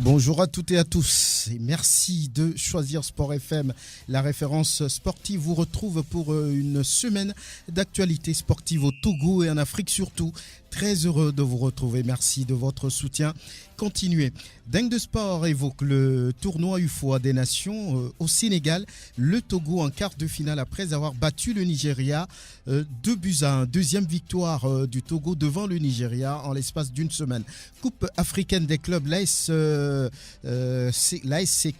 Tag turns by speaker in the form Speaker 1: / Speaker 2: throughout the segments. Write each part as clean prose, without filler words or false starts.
Speaker 1: Bonjour à toutes et à tous et merci de choisir Sport FM. La référence sportive vous retrouve pour une semaine d'actualité sportive au Togo et en Afrique surtout. Très heureux de vous retrouver. Merci de votre soutien. Continuez. Dingue de Sport évoque le tournoi UFOA des Nations au Sénégal. Le Togo en quart de finale après avoir battu le Nigeria 2-1. Deuxième victoire du Togo devant le Nigeria en l'espace d'une semaine. Coupe africaine des clubs, l'ASCK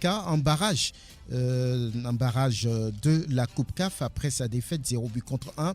Speaker 1: en barrage. De la Coupe CAF après sa défaite 0-1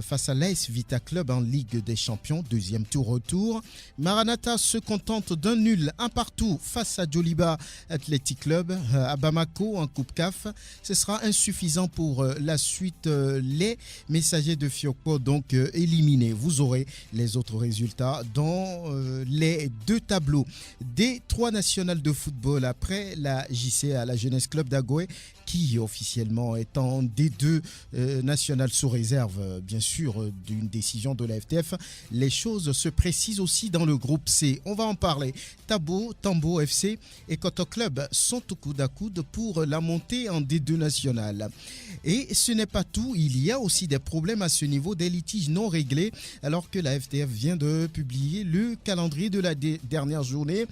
Speaker 1: face à l'AS Vita Club en Ligue des Champions, deuxième tour retour. Maranatha se contente d'un nul, un partout face à Djoliba Athletic Club à Bamako en Coupe CAF. Ce sera insuffisant pour la suite. Les messagers de Fiokpo donc éliminés. Vous aurez les autres résultats dans les deux tableaux des trois nationales de football après la JCA, la Jeunesse Club d'Agoé, qui officiellement est en D2 national sous réserve, bien sûr, d'une décision de la FTF. Les choses se précisent aussi dans le groupe C. On va en parler. Tambo FC et Koto Club sont au coude à coude pour la montée en D2 national. Et ce n'est pas tout. Il y a aussi des problèmes à ce niveau, des litiges non réglés, alors que la FTF vient de publier le calendrier de la dernière journée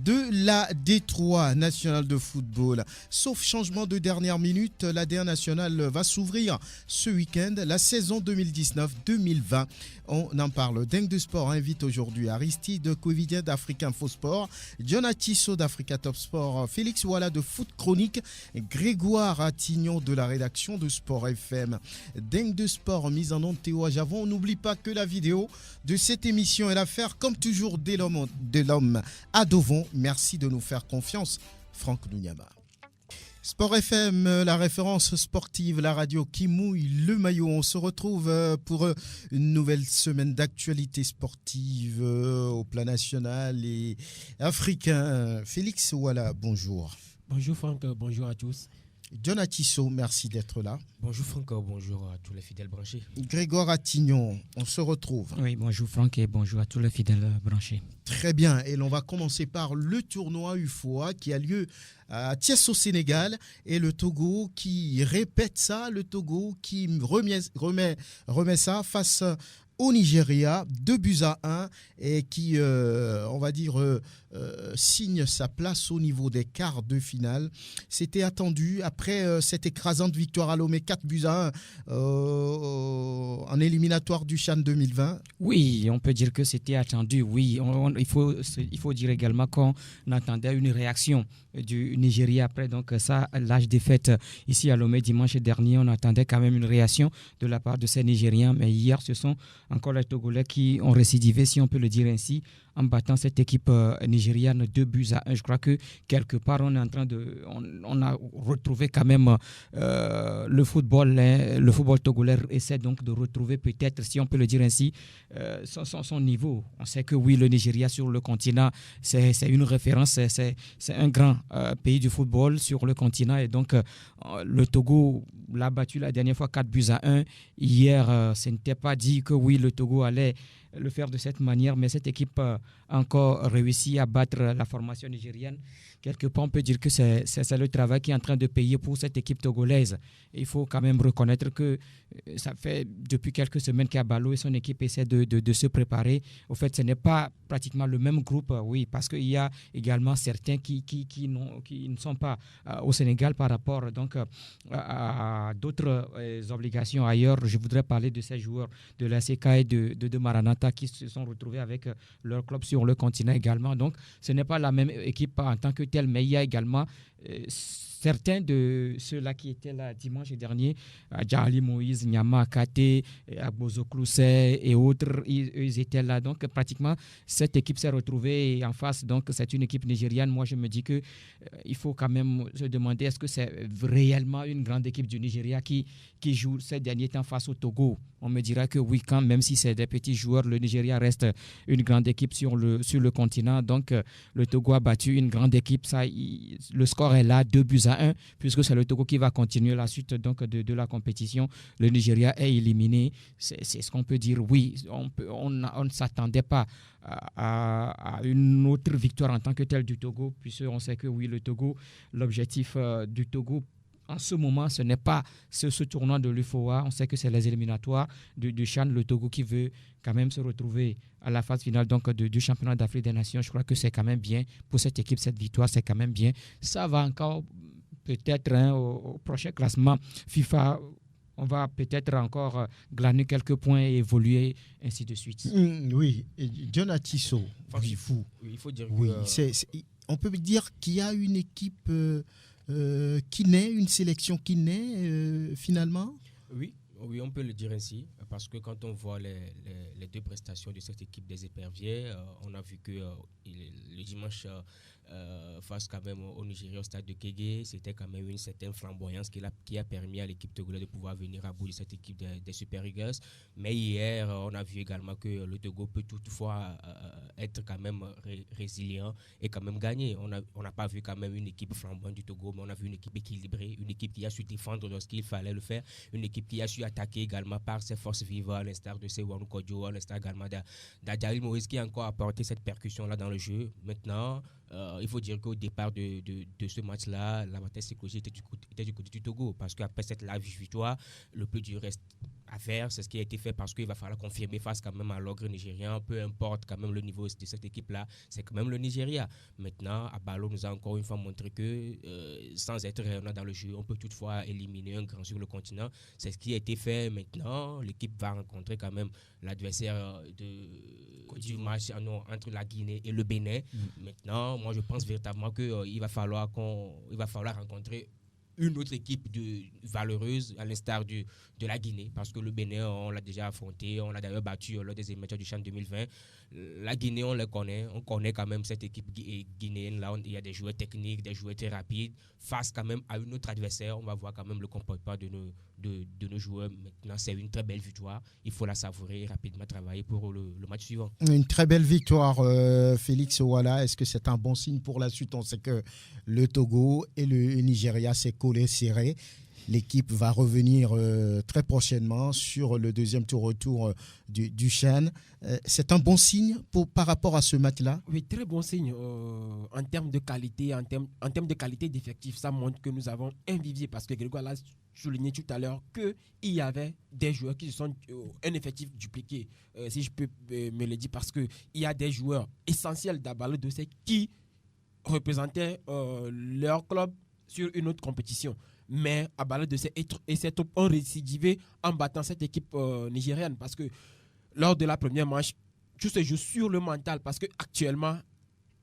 Speaker 1: de la D3 nationale de football. Sauf changement de dernière minute, la D1 nationale va s'ouvrir ce week-end, la saison 2019-2020. On en parle. Dingue de Sport invite aujourd'hui Aristide Covidien d'Africa Info Sport, John Tissot d'Africa Top Sport, Félix Ouala de Foot Chronique, Grégoire Attignon de la rédaction de Sport FM. Dingue de Sport, mise en onde Théo Ajavon. On n'oublie pas que la vidéo de cette émission est l'affaire, comme toujours, de l'homme à Dovon. Merci de nous faire confiance, Franck Nounyama. Sport FM, la référence sportive, la radio qui mouille le maillot. On se retrouve pour une nouvelle semaine d'actualité sportive au plan national et africain. Félix Ouala, bonjour.
Speaker 2: Bonjour Franck, bonjour à tous.
Speaker 1: John Tissot, merci d'être là.
Speaker 3: Bonjour Franck, bonjour à tous les fidèles branchés.
Speaker 1: Grégoire Attignon, on se retrouve.
Speaker 4: Oui, bonjour Franck et bonjour à tous les fidèles branchés.
Speaker 1: Très bien, et l'on va commencer par le tournoi UFOA qui a lieu à Thiès au Sénégal et le Togo qui répète ça, le Togo qui remet ça face au Nigeria, 2-1 et qui, on va dire, signe sa place au niveau des quarts de finale. C'était attendu après cette écrasante victoire à Lomé 4-1 en éliminatoire du CHAN 2020.
Speaker 4: Oui, on peut dire que c'était attendu. Oui, il faut dire également qu'on attendait une réaction du Nigeria après donc ça, l'âge défaite ici à Lomé dimanche dernier. On attendait quand même une réaction de la part de ces Nigériens, mais hier ce sont encore les Togolais qui ont récidivé, si on peut le dire ainsi, en battant cette équipe nigériane 2-1. Je crois que quelque part on est en train de, on a retrouvé quand même le football togolais essaie donc de retrouver peut-être, si on peut le dire ainsi, son niveau. On sait que oui, le Nigeria sur le continent, c'est une référence, c'est un grand pays du football sur le continent et donc le Togo l'a battu la dernière fois 4-1. Hier, ce n'était pas dit que oui, le Togo allait le faire de cette manière, mais cette équipe a encore réussi à battre la formation nigérienne. Quelque part, on peut dire que c'est le travail qui est en train de payer pour cette équipe togolaise. Il faut quand même reconnaître que ça fait depuis quelques semaines qu'Abalo et son équipe essaient de se préparer. Au fait, ce n'est pas pratiquement le même groupe, oui, parce qu'il y a également certains qui ne sont pas au Sénégal par rapport donc, à d'autres obligations ailleurs. Je voudrais parler de ces joueurs de la CK et de Maranatha qui se sont retrouvés avec leur club sur le continent également. Donc, ce n'est pas la même équipe en tant que telle, mais il y a également certains de ceux-là qui étaient là dimanche dernier, Djali Moïse, Nyama Kate, Agbozo Klousset et autres, ils étaient là. Donc, pratiquement, cette équipe s'est retrouvée en face. Donc, c'est une équipe nigériane. Moi, je me dis qu'il faut quand même se demander est-ce que c'est réellement une grande équipe du Nigeria qui joue ces derniers temps face au Togo. On me dira que oui, quand même si c'est des petits joueurs, le Nigeria reste une grande équipe sur le continent. Donc, le Togo a battu une grande équipe. Ça, le score score est là, 2-1, puisque c'est le Togo qui va continuer la suite donc, de la compétition. Le Nigeria est éliminé. C'est ce qu'on peut dire. Oui, on ne s'attendait pas à une autre victoire en tant que telle du Togo, puisqu'on sait que oui, le Togo, l'objectif du Togo, en ce moment, ce n'est pas ce tournoi de l'UFOA. On sait que c'est les éliminatoires du CHAN, le Togo qui veut quand même se retrouver à la phase finale donc, du championnat d'Afrique des Nations. Je crois que c'est quand même bien pour cette équipe, cette victoire, c'est quand même bien. Ça va encore peut-être au prochain classement FIFA. On va peut-être encore glaner quelques points et évoluer, ainsi de suite.
Speaker 1: Oui, John Atisso, fou.
Speaker 3: Oui, il faut dire
Speaker 1: oui,
Speaker 3: que...
Speaker 1: on peut dire qu'il y a une équipe qui naît, une sélection qui naît finalement.
Speaker 3: Oui, on peut le dire ainsi, parce que quand on voit les deux prestations de cette équipe des éperviers, on a vu que le dimanche, face quand même au Nigeria, au stade de Kégué, c'était quand même une certaine flamboyance qui a permis à l'équipe togolaise de pouvoir venir à bout de cette équipe des Super Eagles. Mais hier, on a vu également que le Togo peut toutefois être quand même résilient et quand même gagner. On n'a pas vu quand même une équipe flamboyante du Togo, mais on a vu une équipe équilibrée, une équipe qui a su défendre lorsqu'il fallait le faire, une équipe qui a su attaquer également par ses forces vives, à l'instar de Sewanou Kodjo, à l'instar également d'Adjari Moïse, qui a encore apporté cette percussion-là dans le jeu. Maintenant, il faut dire qu'au départ de ce match-là, la bataille psychologique était du côté du Togo, parce qu'après cette large victoire, le plus dur reste à faire, c'est ce qui a été fait, parce qu'il va falloir confirmer face quand même à l'ogre nigérien, peu importe quand même le niveau de cette équipe-là, c'est quand même le Nigeria. Maintenant, Abalo nous a encore une fois montré que sans être rayonnant dans le jeu, on peut toutefois éliminer un grand sur le continent. C'est ce qui a été fait. Maintenant, l'équipe va rencontrer quand même l'adversaire du match entre la Guinée et le Bénin. Maintenant, moi je pense véritablement qu'il va falloir rencontrer une autre équipe valeureuse à l'instar de la Guinée, parce que le Bénin, on l'a déjà affronté, on l'a d'ailleurs battu lors des éliminatoires du CHAN 2020. La Guinée, on connaît quand même cette équipe guinéenne. Là, il y a des joueurs techniques, des joueurs très rapides. Face quand même à une autre adversaire, on va voir quand même le comportement de nos joueurs. Maintenant, c'est une très belle victoire. Il faut la savourer et rapidement travailler pour le match suivant.
Speaker 1: Une très belle victoire, Félix Owala. Est-ce que c'est un bon signe pour la suite? On sait que le Togo et le Nigeria s'est collé serré. L'équipe va revenir très prochainement sur le deuxième retour du CHAN. C'est un bon signe par rapport à ce match-là?
Speaker 2: Oui, très bon signe en termes de qualité, en termes de qualité d'effectif. Ça montre que nous avons un vivier, parce que Grégoire l'a souligné tout à l'heure qu'il y avait des joueurs qui sont un effectif dupliqué, si je peux me le dire, parce qu'il y a des joueurs essentiels d'Abalo Dossé qui représentaient leur club sur une autre compétition. Mais Abalo Dossé et ses troupes ont récidivé en battant cette équipe nigériane, parce que lors de la première manche, tout se joue sur le mental, parce qu'actuellement,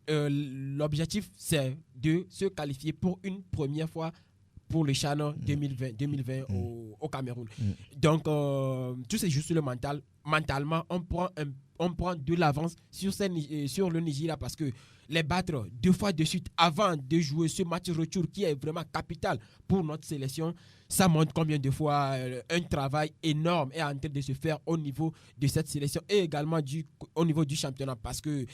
Speaker 2: l'objectif, c'est de se qualifier pour une première fois pour le CHAN 2020 au Cameroun. Donc, tout se joue sur le mental. Mentalement, on prend de l'avance sur le Nigeria, parce que les battre 2 fois de suite avant de jouer ce match retour qui est vraiment capital pour notre sélection, ça montre combien de fois un travail énorme est en train de se faire au niveau de cette sélection et également au niveau du championnat, parce que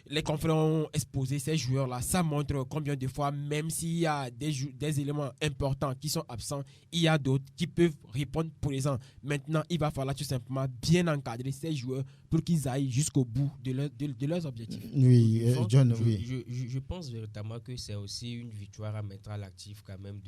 Speaker 2: les confrères ont exposé ces joueurs-là. Ça montre combien de fois, même s'il y a des éléments importants qui sont absents, il y a d'autres qui peuvent répondre présents. Maintenant, il va falloir tout simplement bien encadrer ces joueurs pour qu'ils aillent jusqu'au bout de leurs objectifs.
Speaker 1: Oui, John, oui.
Speaker 3: Je pense véritablement que c'est aussi une victoire à mettre à l'actif quand même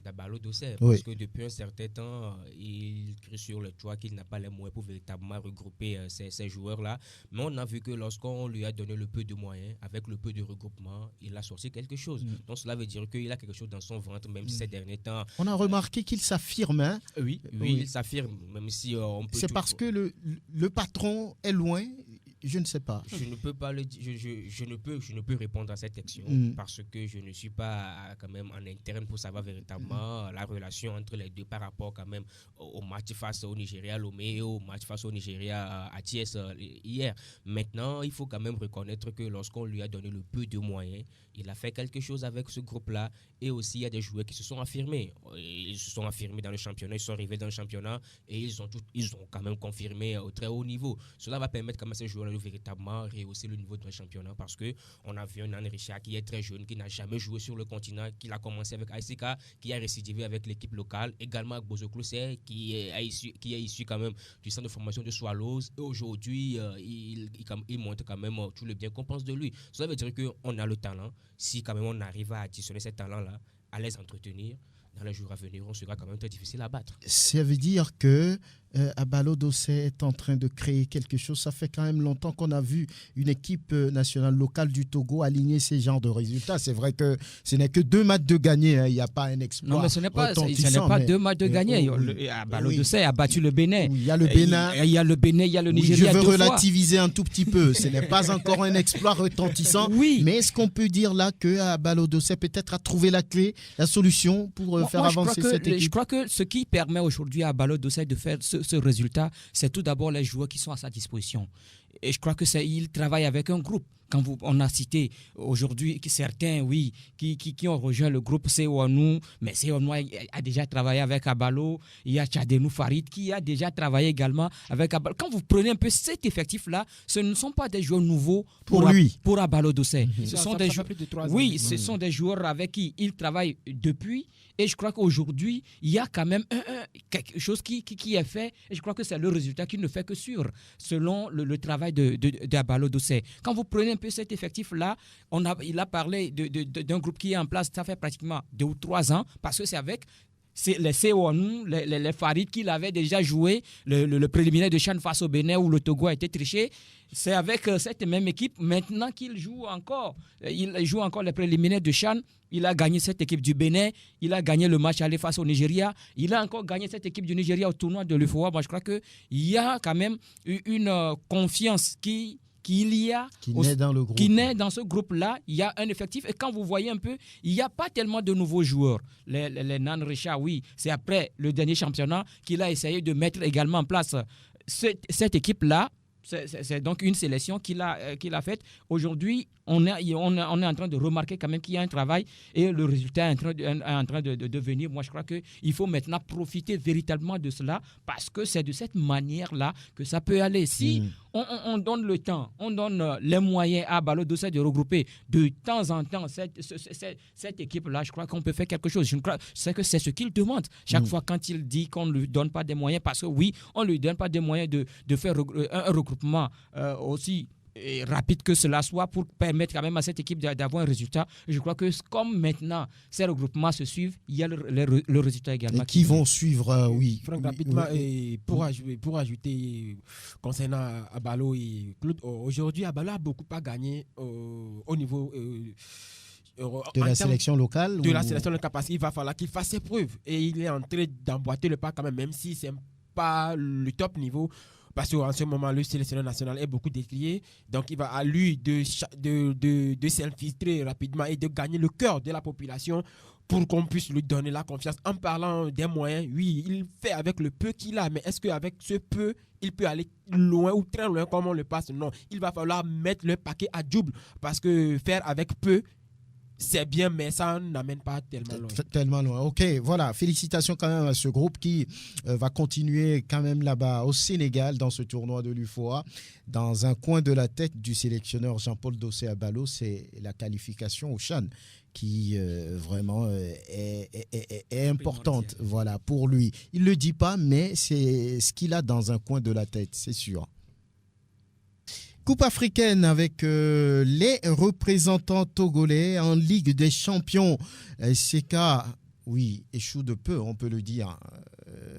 Speaker 3: d'Abalo Dossé, parce que depuis un certain temps, il crie sur le toit qu'il n'a pas les moyens pour véritablement regrouper ces joueurs-là. Mais on a vu que lorsqu'on lui a donné le peu de moyens, avec le peu de regroupement, il a sorti quelque chose. Donc cela veut dire qu'il a quelque chose dans son ventre, même si ces derniers temps...
Speaker 1: On a remarqué qu'il s'affirme. Hein?
Speaker 3: Oui, il s'affirme, même si on peut...
Speaker 1: C'est parce que le patron est loin. Je ne sais pas.
Speaker 3: Je ne peux pas le dire. Je ne peux répondre à cette question parce que je ne suis pas quand même en interne pour savoir véritablement la relation entre les deux par rapport quand même au match face au Nigeria Lomé et au match face au Nigeria à Thiès hier. Maintenant, il faut quand même reconnaître que lorsqu'on lui a donné le peu de moyens, il a fait quelque chose avec ce groupe-là, et aussi il y a des joueurs qui se sont affirmés. Ils se sont affirmés dans le championnat, ils sont arrivés dans le championnat et ils ont quand même confirmé au très haut niveau. Cela va permettre quand même à ces joueurs de véritablement rehausser le niveau de notre championnat parce qu'on a vu un Nan Richard qui est très jeune, qui n'a jamais joué sur le continent, qui a commencé avec ASK, qui a récidivé avec l'équipe locale, également avec Bozo Clousset, qui est issu quand même du centre de formation de Swallows. Et aujourd'hui, il montre quand même tout le bien qu'on pense de lui. Ça veut dire qu'on a le talent. Si quand même on arrive à additionner ces talents-là, à les entretenir, dans les jours à venir, on sera quand même très difficile à battre.
Speaker 1: Ça veut dire que Abalo Dossé est en train de créer quelque chose. Ça fait quand même longtemps qu'on a vu une équipe nationale locale du Togo aligner ces genres de résultats. C'est vrai que ce n'est que 2 matchs de gagnés. Il n'y a pas un exploit.
Speaker 4: Non, mais ce n'est pas 2 matchs de gagnés. Abalo Dossé a battu le Bénin.
Speaker 1: Oui, il y a le Bénin.
Speaker 4: Il y a le Bénin, il y a le Nigeria.
Speaker 1: Je veux relativiser un tout petit peu. Ce n'est pas encore un exploit retentissant.
Speaker 4: Oui.
Speaker 1: Mais est-ce qu'on peut dire là que Abalo Dossé peut-être a trouvé la clé, la solution pour faire avancer cette équipe?
Speaker 4: Je crois que ce qui permet aujourd'hui à Abalo Dossé de faire ce résultat, c'est tout d'abord les joueurs qui sont à sa disposition. Et je crois qu'il travaille avec un groupe. Quand on a cité aujourd'hui certains, oui, qui ont rejoint le groupe Seouanou, mais Seouanou a déjà travaillé avec Abalo. Il y a Tchadenou Farid qui a déjà travaillé également avec Abalo. Quand vous prenez un peu cet effectif-là, ce ne sont pas des joueurs nouveaux pour lui, pour Abalo Dossé. Ce sont des joueurs, oui, ce sont des joueurs avec qui il travaille depuis. Et je crois qu'aujourd'hui, il y a quand même quelque chose qui est fait. Et je crois que c'est le résultat qui ne fait que suivre, selon le travail d'Abalo Dossé. Quand vous prenez un peu cet effectif-là, il a parlé d'un groupe qui est en place, ça fait pratiquement 2 ou 3 ans, parce que c'est avec les Seouanou, les Farid qu'il avait déjà joué, le préliminaire de Chan face au Bénin où le Togo a été triché. C'est avec cette même équipe maintenant qu'il joue encore. Il joue encore les préliminaires de Chan. Il a gagné cette équipe du Bénin. Il a gagné le match aller face au Nigeria. Il a encore gagné cette équipe du Nigeria au tournoi de l'UFOA. Moi, je crois qu'il y a quand même une confiance qui naît dans le groupe. Qui naît dans ce groupe-là. Il y a un effectif. Et quand vous voyez un peu, il n'y a pas tellement de nouveaux joueurs. Les Nan Richard, oui, c'est après le dernier championnat qu'il a essayé de mettre également en place cette équipe-là. C'est donc une sélection qu'il a faite. Aujourd'hui, on est en train de remarquer quand même qu'il y a un travail et le résultat est en train de venir. Moi, je crois qu'il faut maintenant profiter véritablement de cela parce que c'est de cette manière-là que ça peut aller. Si on donne le temps, on donne les moyens à Abalo Dossé de regrouper de temps en temps cette équipe-là, je crois qu'on peut faire quelque chose. Je crois que c'est ce qu'il demande chaque fois quand il dit qu'on ne lui donne pas des moyens parce que oui, on ne lui donne pas des moyens de faire un regroupement aussi rapide que cela soit pour permettre quand même à cette équipe d'avoir un résultat. Je crois que comme maintenant ces regroupements se suivent, il y a le résultat également.
Speaker 1: Et qui vont suivre, oui.
Speaker 2: Franck, rapidement, et pour ajouter concernant Abalo et Claude, aujourd'hui Abalo a beaucoup à gagner au niveau
Speaker 1: de la sélection locale.
Speaker 2: De la sélection locale parce qu'il va falloir qu'il fasse ses preuves et il est en train d'emboîter le pas quand même si c'est pas le top niveau. Parce qu'en ce moment, le sélectionneur national est beaucoup décrié. Donc, il va à lui de s'infiltrer rapidement et de gagner le cœur de la population pour qu'on puisse lui donner la confiance. En parlant des moyens, oui, il fait avec le peu qu'il a. Mais est-ce qu'avec ce peu, il peut aller loin ou très loin comme on le passe? Non. Il va falloir mettre le paquet à double. Parce que faire avec peu, c'est bien, mais ça n'amène pas tellement loin.
Speaker 1: Ok, voilà. Félicitations quand même à ce groupe qui va continuer quand même là-bas au Sénégal dans ce tournoi de l'UFOA. Dans un coin de la tête du sélectionneur Jean-Paul Dossé Abalo, c'est la qualification au CHAN qui vraiment est importante, voilà, pour lui. Il ne le dit pas, mais c'est ce qu'il a dans un coin de la tête, c'est sûr. Coupe africaine avec les représentants togolais en Ligue des Champions. SCK, oui, échoue de peu, on peut le dire,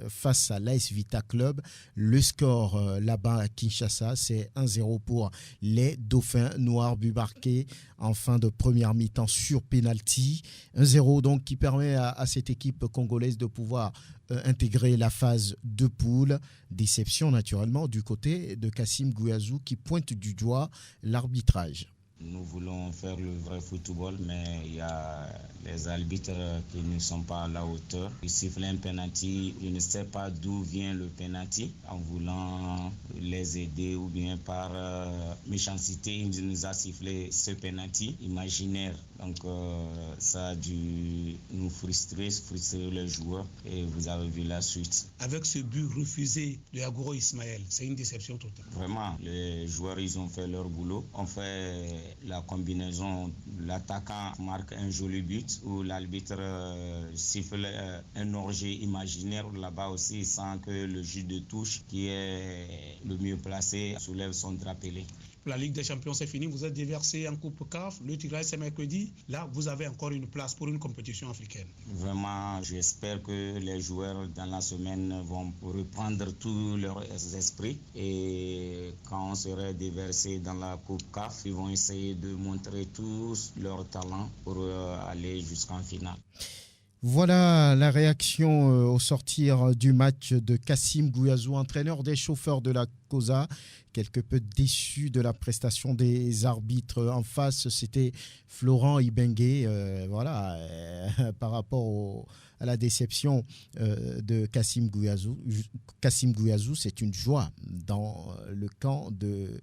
Speaker 1: face à l'AS Vita Club. Le score là-bas à Kinshasa, c'est 1-0 pour les Dauphins noirs, but marqué en fin de première mi-temps sur penalty. 1-0 donc qui permet à cette équipe congolaise de pouvoir intégrer la phase de poule. Déception naturellement du côté de Kassim Gouiazou qui pointe du doigt l'arbitrage.
Speaker 5: Nous voulons faire le vrai football, mais il y a les arbitres qui ne sont pas à la hauteur. Ils sifflent un penalty, je ne sais pas d'où vient le penalty. En voulant les aider ou bien par méchanceté, il nous a sifflé ce penalty imaginaire. Donc ça a dû nous frustrer les joueurs et vous avez vu la suite.
Speaker 6: Avec ce but refusé de Agoro Ismaël, c'est une déception totale.
Speaker 5: Vraiment, les joueurs ils ont fait leur boulot. On fait la combinaison, l'attaquant marque un joli but où l'arbitre siffle un hors-jeu imaginaire là-bas aussi sans que le juge de touche qui est le mieux placé soulève son drapelé.
Speaker 6: La Ligue des Champions, c'est fini. Vous êtes déversé en Coupe CAF. Le tirage, c'est mercredi. Là, vous avez encore une place pour une compétition africaine.
Speaker 5: Vraiment, j'espère que les joueurs, dans la semaine, vont reprendre tous leurs esprits. Et quand on sera déversé dans la Coupe CAF, ils vont essayer de montrer tous leurs talents pour aller jusqu'en finale.
Speaker 1: Voilà la réaction au sortir du match de Kassim Gouiazou, entraîneur des chauffeurs de la COSA. Quelque peu déçu de la prestation des arbitres en face, c'était Florent Ibengue. Par rapport à la déception de Kassim Gouiazou. Kassim Gouiazou, c'est une joie dans le camp de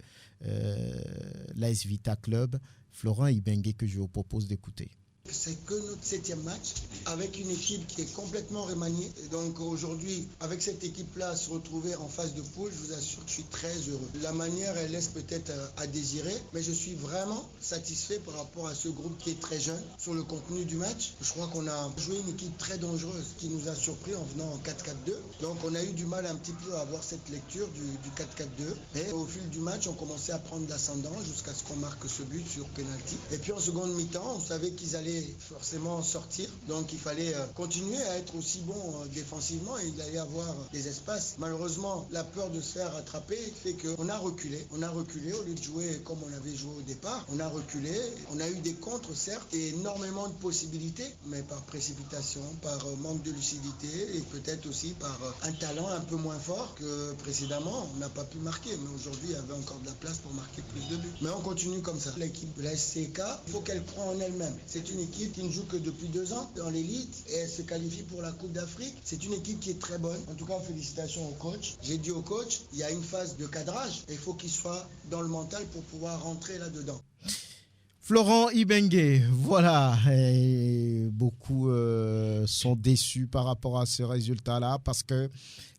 Speaker 1: l'AS Vita Club. Florent Ibengue que je vous propose d'écouter.
Speaker 7: C'est que notre 7e match avec une équipe qui est complètement remaniée. Et donc aujourd'hui, avec cette équipe-là, se retrouver en phase de poule, je vous assure que je suis très heureux. La manière, elle laisse peut-être à désirer, mais je suis vraiment satisfait par rapport à ce groupe qui est très jeune. Sur le contenu du match, je crois qu'on a joué une équipe très dangereuse qui nous a surpris en venant en 4-4-2. Donc on a eu du mal un petit peu à avoir cette lecture du 4-4-2. Mais au fil du match, on commençait à prendre l'ascendant jusqu'à ce qu'on marque ce but sur penalty. Et puis en seconde mi-temps, on savait qu'ils allaient forcément sortir, donc il fallait continuer à être aussi bon défensivement et il allait avoir des espaces. Malheureusement, la peur de se faire rattraper fait qu'on a reculé au lieu de jouer comme on avait joué au départ. On a reculé, on a eu des contres certes et énormément de possibilités, mais par précipitation, par manque de lucidité et peut-être aussi par un talent un peu moins fort que précédemment. On n'a pas pu marquer, mais aujourd'hui il y avait encore de la place pour marquer plus de buts. Mais on continue comme ça. L'équipe de la SCK, il faut qu'elle croie en elle-même. C'est une équipe qui ne joue que depuis 2 ans dans l'élite et elle se qualifie pour la Coupe d'Afrique. C'est une équipe qui est très bonne. En tout cas, félicitations au coach. J'ai dit au coach, il y a une phase de cadrage et il faut qu'il soit dans le mental pour pouvoir rentrer là-dedans.
Speaker 1: Florent Ibengue, voilà, et beaucoup sont déçus par rapport à ce résultat-là parce que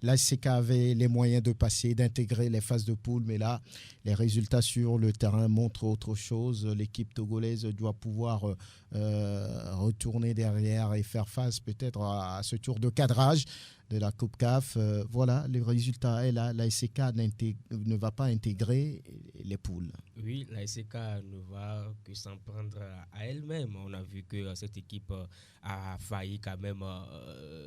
Speaker 1: l'ASK avait les moyens de passer, d'intégrer les phases de poule, mais là, les résultats sur le terrain montrent autre chose. L'équipe togolaise doit pouvoir retourner derrière et faire face peut-être à ce tour de cadrage de la Coupe CAF. Voilà, le résultat est là. L'ASK ne va pas intégrer les poules.
Speaker 3: Oui, l'ASK ne va que s'en prendre à elle-même. On a vu que cette équipe a failli quand même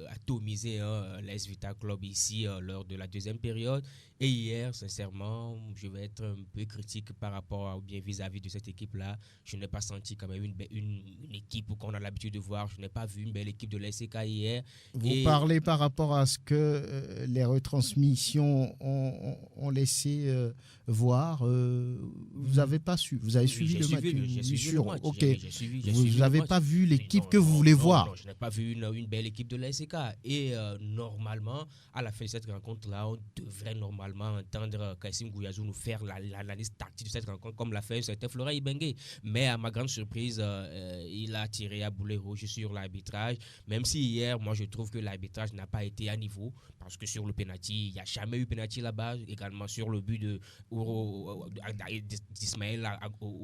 Speaker 3: atomiser l'AS Vita Club ici lors de la deuxième période. Et hier, sincèrement, je vais être un peu critique par rapport ou bien vis-à-vis de cette équipe-là. Je n'ai pas senti quand même une équipe qu'on a l'habitude de voir. Je n'ai pas vu une belle équipe de l'ASK hier.
Speaker 1: Vous parlez par rapport à ce que les retransmissions ont laissé voir. Vous n'avez pas su. Vous avez suivi le match.
Speaker 3: J'ai suivi le match.
Speaker 1: Ok. Vous n'avez pas vu l'équipe que vous voulez voir.
Speaker 3: Non, je n'ai pas vu une belle équipe de l'ASK. Et normalement, à la fin de cette rencontre-là, on devrait normalement entendre Kassim Gouiazou nous faire l'analyse tactique de cette rencontre comme l'a fait c'était Florent Ibengue. Mais à ma grande surprise, il a tiré à boulet rouge sur l'arbitrage. Même si hier, moi je trouve que l'arbitrage n'a pas été à niveau parce que sur le penalty, il n'y a jamais eu penalty là-bas. Également sur le but d'Ismaël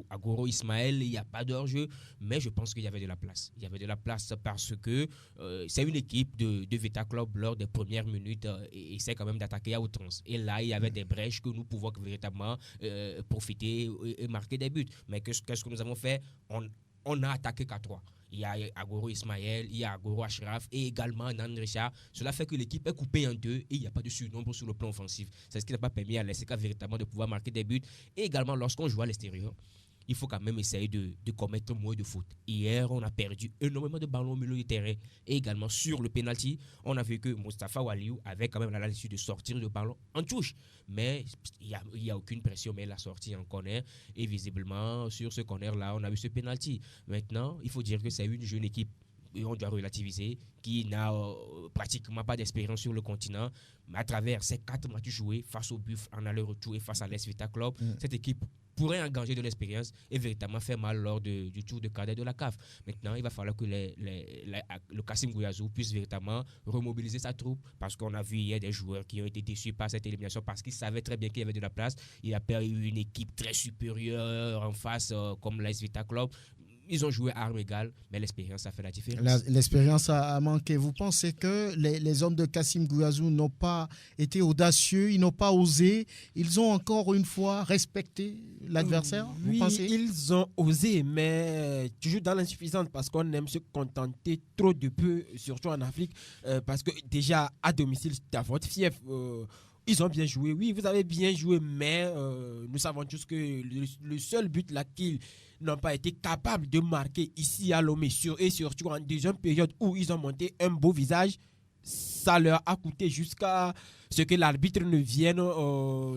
Speaker 3: Agoro Ismaël, il n'y a pas d'hors-jeu. Mais je pense qu'il y avait de la place. Il y avait de la place parce que c'est une équipe de Vita Club lors des premières minutes et essaie quand même d'attaquer à outrance. Et là, il y avait des brèches que nous pouvons véritablement profiter et marquer des buts. Mais qu'est-ce que nous avons fait? On a attaqué qu'à 3. Il y a Agoro Ismaël, il y a Agoro Ashraf et également Nan Richard. Cela fait que l'équipe est coupée en deux et il n'y a pas de surnombre sur le plan offensif. C'est ce qui n'a pas permis à l'ASK véritablement de pouvoir marquer des buts. Et également, lorsqu'on joue à l'extérieur, il faut quand même essayer de commettre moins de fautes. Hier, on a perdu énormément de ballons au milieu du terrain. Et également, sur le penalty, on a vu que Mostafa Waliou avait quand même la latitude de sortir le ballon en touche. Mais il n'y a aucune pression, mais il a sorti en corner. Et visiblement, sur ce corner-là, on a eu ce penalty. Maintenant, il faut dire que c'est une jeune équipe, et on doit relativiser, qui n'a pratiquement pas d'expérience sur le continent. Mais à travers ces 4 matchs joués, face au Buff en aller-retour et face à l'AS Vita Club, cette équipe pourrait engager de l'expérience et véritablement faire mal lors du tour de cadet de la CAF. Maintenant, il va falloir que le Kassim Gouyassou puisse véritablement remobiliser sa troupe, parce qu'on a vu hier des joueurs qui ont été déçus par cette élimination parce qu'ils savaient très bien qu'il y avait de la place. Il a perdu une équipe très supérieure en face, comme l'AS Vita Club. Ils ont joué à armes égales, mais l'expérience a fait la différence.
Speaker 1: L'expérience a manqué. Vous pensez que les hommes de Kassim Gouyassou n'ont pas été audacieux, ils n'ont pas osé, ils ont encore une fois respecté l'adversaire?
Speaker 2: Oui,
Speaker 1: vous pensez?
Speaker 2: ils ont osé, mais toujours dans l'insuffisance, parce qu'on aime se contenter trop de peu, surtout en Afrique, parce que déjà à domicile, c'est à votre fief. Ils ont bien joué, oui, vous avez bien joué, mais nous savons tous que le seul but là qu'ils n'ont pas été capables de marquer ici à Lomé, et surtout en deuxième période où ils ont monté un beau visage, ça leur a coûté jusqu'à ce que l'arbitre ne vienne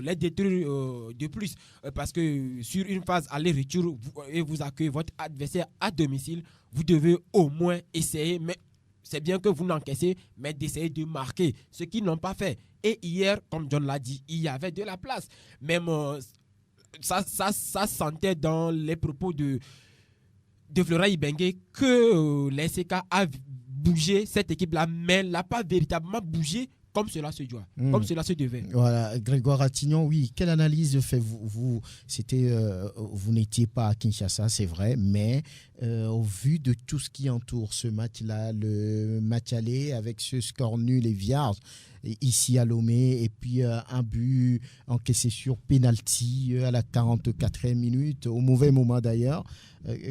Speaker 2: les détruire de plus. Parce que sur une phase aller-retour, vous accueillez votre adversaire à domicile, vous devez au moins essayer, mais c'est bien que vous n'encaissez, mais d'essayer de marquer, ce qu'ils n'ont pas fait. Et hier, comme John l'a dit, il y avait de la place. Même ça sentait dans les propos de Florent Ibenge que l'SK a bougé cette équipe-là, mais elle n'a pas véritablement bougé comme cela se doit, comme cela se devait.
Speaker 1: Voilà, Grégoire Attignon, oui, quelle analyse faites-vous? Vous n'étiez pas à Kinshasa, c'est vrai, mais au vu de tout ce qui entoure ce match-là, le match aller avec ce score nul et vierge, ici à Lomé, et puis un but encaissé sur penalty à la 44e minute, au mauvais moment d'ailleurs.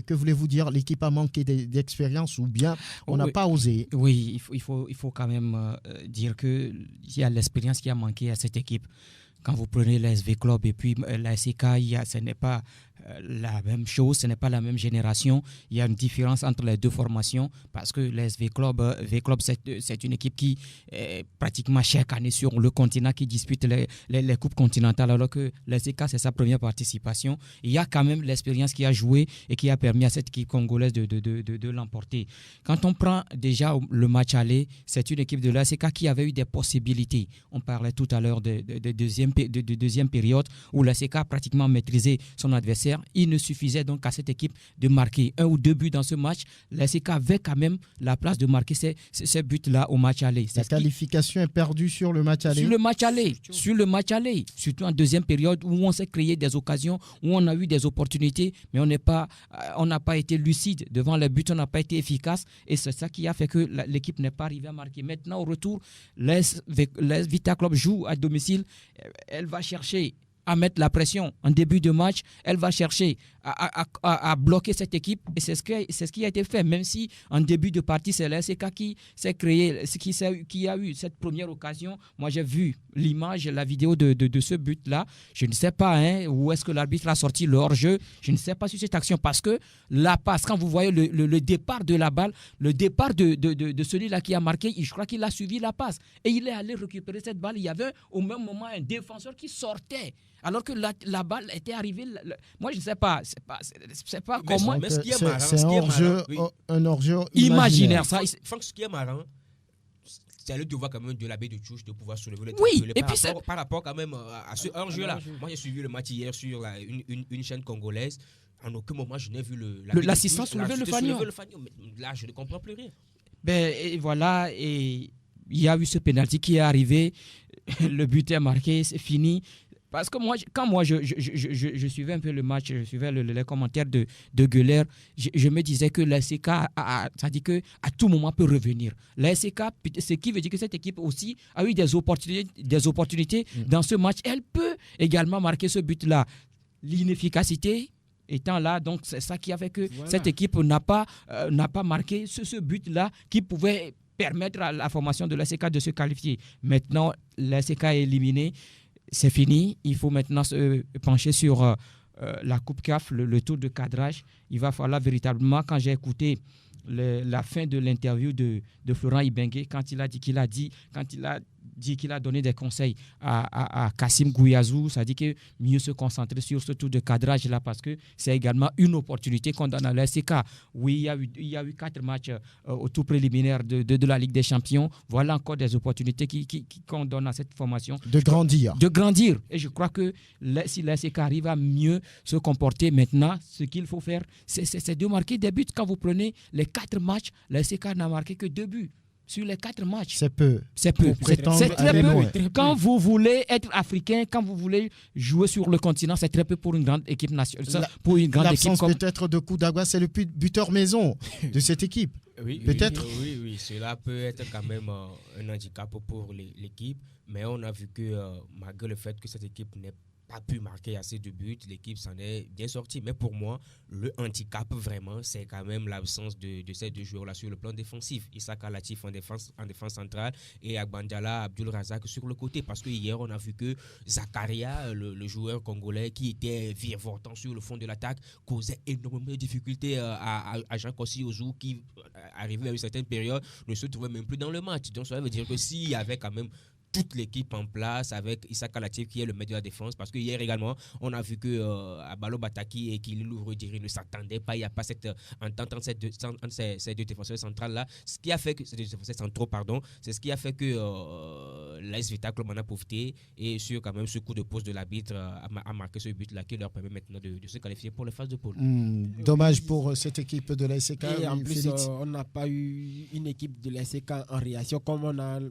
Speaker 1: Que voulez-vous dire? L'équipe a manqué d'expérience ou bien on n'a pas osé?
Speaker 4: Oui, il faut quand même dire qu'il y a l'expérience qui a manqué à cette équipe. Quand vous prenez l'ASV Club et puis l'ASK, ce n'est pas la même chose, ce n'est pas la même génération. Il y a une différence entre les deux formations parce que l'ASV Club, c'est une équipe qui est pratiquement chaque année sur le continent qui dispute les coupes continentales, alors que l'ASK, c'est sa première participation. Il y a quand même l'expérience qui a joué et qui a permis à cette équipe congolaise de l'emporter. Quand on prend déjà le match aller, c'est une équipe de l'ASK qui avait eu des possibilités. On parlait tout à l'heure de deuxième période où l'ASK a pratiquement maîtrisé son adversaire. Il ne suffisait donc à cette équipe de marquer 1 ou 2 buts dans ce match. L'ASK avait quand même la place de marquer ces buts-là au match aller.
Speaker 1: La qualification est perdue sur le match aller.
Speaker 4: Sur le match aller. Surtout en deuxième période où on s'est créé des occasions, où on a eu des opportunités, mais on n'a pas été lucide devant les buts, on n'a pas été efficace. Et c'est ça qui a fait que l'équipe n'est pas arrivée à marquer. Maintenant, au retour, l'AS Vita Club joue à domicile. Elle va chercher à mettre la pression en début de match, elle va chercher à bloquer cette équipe et c'est ce qui a été fait, même si en début de partie c'est l'ASK qui s'est créé, qui a eu cette première occasion. Moi j'ai vu l'image, la vidéo de ce but-là, je ne sais pas où est-ce que l'arbitre a sorti le hors-jeu, je ne sais pas sur cette action parce que la passe, quand vous voyez le départ de la balle, le départ de celui-là qui a marqué, je crois qu'il a suivi la passe et il est allé récupérer cette balle. Il y avait au même moment un défenseur qui sortait alors que la balle était arrivée. Moi, je ne sais pas. C'est pas comment.
Speaker 1: Mais ce qui est marrant, c'est un hors-jeu
Speaker 4: imaginaire.
Speaker 3: Franck, ce qui est marrant, c'est le devoir quand même de l'abbé de Touche de pouvoir soulever le par rapport quand même à ce hors-jeu-là. Moi, j'ai suivi le match hier sur une chaîne congolaise. En aucun moment, je n'ai vu
Speaker 4: l'assistant soulever le fanion.
Speaker 3: Là, je ne comprends plus rien.
Speaker 4: Et voilà, et il y a eu ce pénalty qui est arrivé. Le but est marqué, c'est fini. Parce que quand je suivais un peu le match, je suivais les commentaires de Gueuler, je me disais que l'ASK, ça dit qu'à tout moment peut revenir. L'ASK, ce qui veut dire que cette équipe aussi a eu des opportunités dans ce match. Elle peut également marquer ce but-là. L'inefficacité étant là, donc c'est ça qui a fait que cette équipe n'a pas marqué ce but-là qui pouvait permettre à la formation de l'ASK de se qualifier. Maintenant, l'ASK est éliminé. C'est fini, il faut maintenant se pencher sur la Coupe CAF, le tour de cadrage. Il va falloir véritablement, quand j'ai écouté la fin de l'interview de Florent Ibenge, quand il a dit qu'il a donné des conseils à Kassim Gouiazou, ça dit que mieux se concentrer sur ce tour de cadrage-là parce que c'est également une opportunité qu'on donne à l'ASK. Oui, il y a eu 4 matchs au tour préliminaire de la Ligue des Champions. Voilà encore des opportunités qu'on donne à cette formation.
Speaker 1: De grandir.
Speaker 4: Et je crois que si l'ASK arrive à mieux se comporter maintenant, ce qu'il faut faire, c'est de marquer des buts. Quand vous prenez les 4 matchs, l'ASK n'a marqué que 2 buts. Sur les 4 matchs.
Speaker 1: C'est peu.
Speaker 4: C'est peu.
Speaker 1: C'est
Speaker 4: très peu. Quand vous voulez être africain, quand vous voulez jouer sur le continent, c'est très peu pour une grande équipe nationale.
Speaker 1: L'absence peut-être de Koudagba, c'est le buteur maison de cette équipe.
Speaker 3: Oui,
Speaker 1: peut-être.
Speaker 3: Oui, cela peut être quand même un handicap pour l'équipe. Mais on a vu que malgré le fait que cette équipe n'est pas pu marquer assez de buts, l'équipe s'en est bien sortie. Mais pour moi, le handicap vraiment, c'est quand même l'absence de ces 2 joueurs-là sur le plan défensif. Issaka Latif en défense centrale et Agbandjala Abdul Razak sur le côté. Parce que hier, on a vu que Zakaria, le joueur congolais qui était virevoltant sur le fond de l'attaque, causait énormément de difficultés à Jean Kossi Ozou qui, arrivé à une certaine période, ne se trouvait même plus dans le match. Donc ça veut dire que s'il y avait quand même toute l'équipe en place avec Issaka Latif qui est le maître de la défense parce que hier également on a vu que Abalo Bataki et Kili Louvre-Diri ne s'attendaient pas, il n'y a pas cette entente entre ces deux défenseurs centrales là, ce qui a fait que c'est ce qui a fait que l'AS Vita Club en a profité et sur quand même ce coup de pause de l'arbitre a marqué ce but là qui leur permet maintenant de se qualifier pour les phases de poule.
Speaker 1: Dommage pour cette équipe de l'ASK.
Speaker 2: Et en plus on n'a pas eu une équipe de l'ASK en réaction comme on a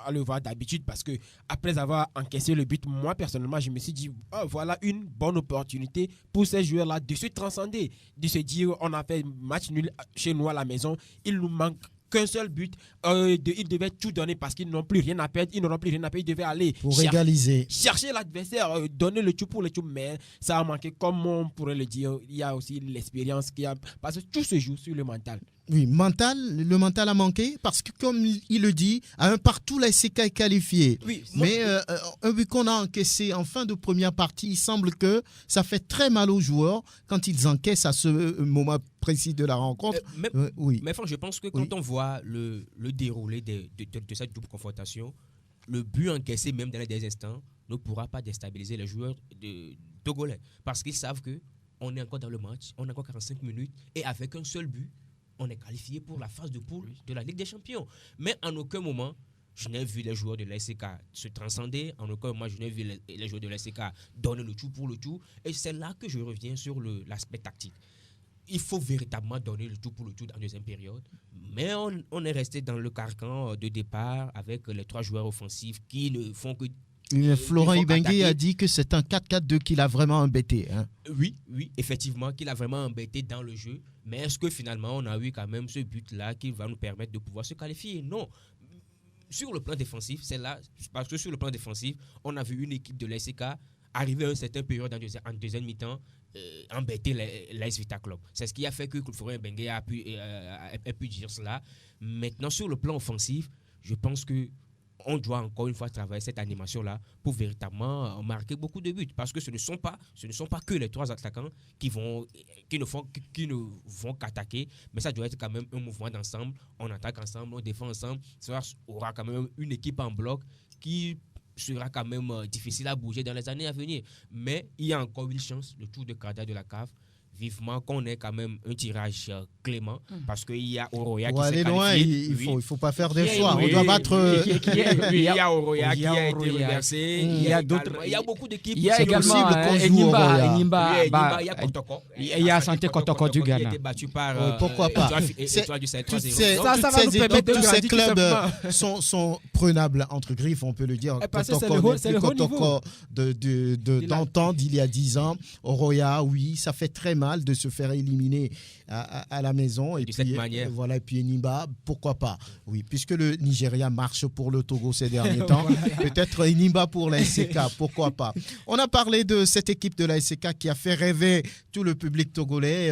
Speaker 2: à le voir d'habitude parce que après avoir encaissé le but, moi personnellement je me suis dit voilà une bonne opportunité pour ces joueurs là de se transcender, de se dire on a fait match nul chez nous à la maison, il nous manque qu'un seul but, ils devaient tout donner parce qu'ils n'ont plus rien à perdre, ils devaient aller
Speaker 1: pour égaliser,
Speaker 2: chercher l'adversaire, donner le tout pour le tout, mais ça a manqué. Comme on pourrait le dire, il y a aussi l'expérience parce que tout se joue sur le mental.
Speaker 1: Oui, le mental a manqué parce que comme il le dit, à un partout l'ASK est qualifié. Oui, mais un but qu'on a encaissé en fin de première partie, il semble que ça fait très mal aux joueurs quand ils encaissent à ce moment précis de la rencontre.
Speaker 3: Mais je pense que quand on voit le déroulé de cette double confrontation, le but encaissé même dans les derniers instants ne pourra pas déstabiliser les joueurs togolais parce qu'ils savent qu'on est encore dans le match, on a encore 45 minutes et avec un seul but, on est qualifié pour la phase de poule de la Ligue des Champions. Mais en aucun moment, je n'ai vu les joueurs de l'ASK se transcender. En aucun moment, je n'ai vu les joueurs de l'ASK donner le tout pour le tout. Et c'est là que je reviens sur l'aspect tactique. Il faut véritablement donner le tout pour le tout en deuxième période. Mais on est resté dans le carcan de départ avec les 3 joueurs offensifs qui ne font que...
Speaker 1: Florent Ibenge a dit que c'est un 4-4-2 qu'il a vraiment embêté. Hein.
Speaker 3: Oui, effectivement, qu'il a vraiment embêté dans le jeu. Mais est-ce que finalement, on a eu quand même ce but-là qui va nous permettre de pouvoir se qualifier? Non. Sur le plan défensif, c'est là, parce que sur le plan défensif, on a vu une équipe de l'ASK arriver à une certaine période en deuxième mi-temps, embêter l'AS Vita Club. C'est ce qui a fait que Florent Ibenge a pu dire cela. Maintenant, sur le plan offensif, je pense que on doit encore une fois travailler cette animation-là pour véritablement marquer beaucoup de buts. Parce que ce ne sont pas que les 3 attaquants qui ne vont qu'attaquer, mais ça doit être quand même un mouvement d'ensemble. On attaque ensemble, on défend ensemble. Ça aura quand même une équipe en bloc qui sera quand même difficile à bouger dans les années à venir. Mais il y a encore une chance, le tour de cadre de la CAF, vivement qu'on ait quand même un tirage clément parce qu'il y a Oroya qui s'est qualifié.
Speaker 1: Il faut pas faire des choix. On doit battre...
Speaker 3: Il y a Oroya qui a été reversé. Il y a d'autres. Il y a beaucoup d'équipes.
Speaker 4: Il y a également Enimba.
Speaker 3: Il y a Kotoko.
Speaker 4: Il y a Santé Kotoko du Ghana.
Speaker 3: Qui a été battu par...
Speaker 1: Pourquoi pas. Tous ces clubs sont prenables entre griffes, on peut le dire. Kotoko d'antan d'il y a 10 ans. Oroya, oui, ça fait très mal de se faire éliminer à la maison et puis voilà, et puis Enimba, pourquoi pas, oui, puisque le Nigeria marche pour le Togo ces derniers temps, peut-être Enimba pour l'ASK, pourquoi pas. On a parlé de cette équipe de l'ASK qui a fait rêver tout le public togolais,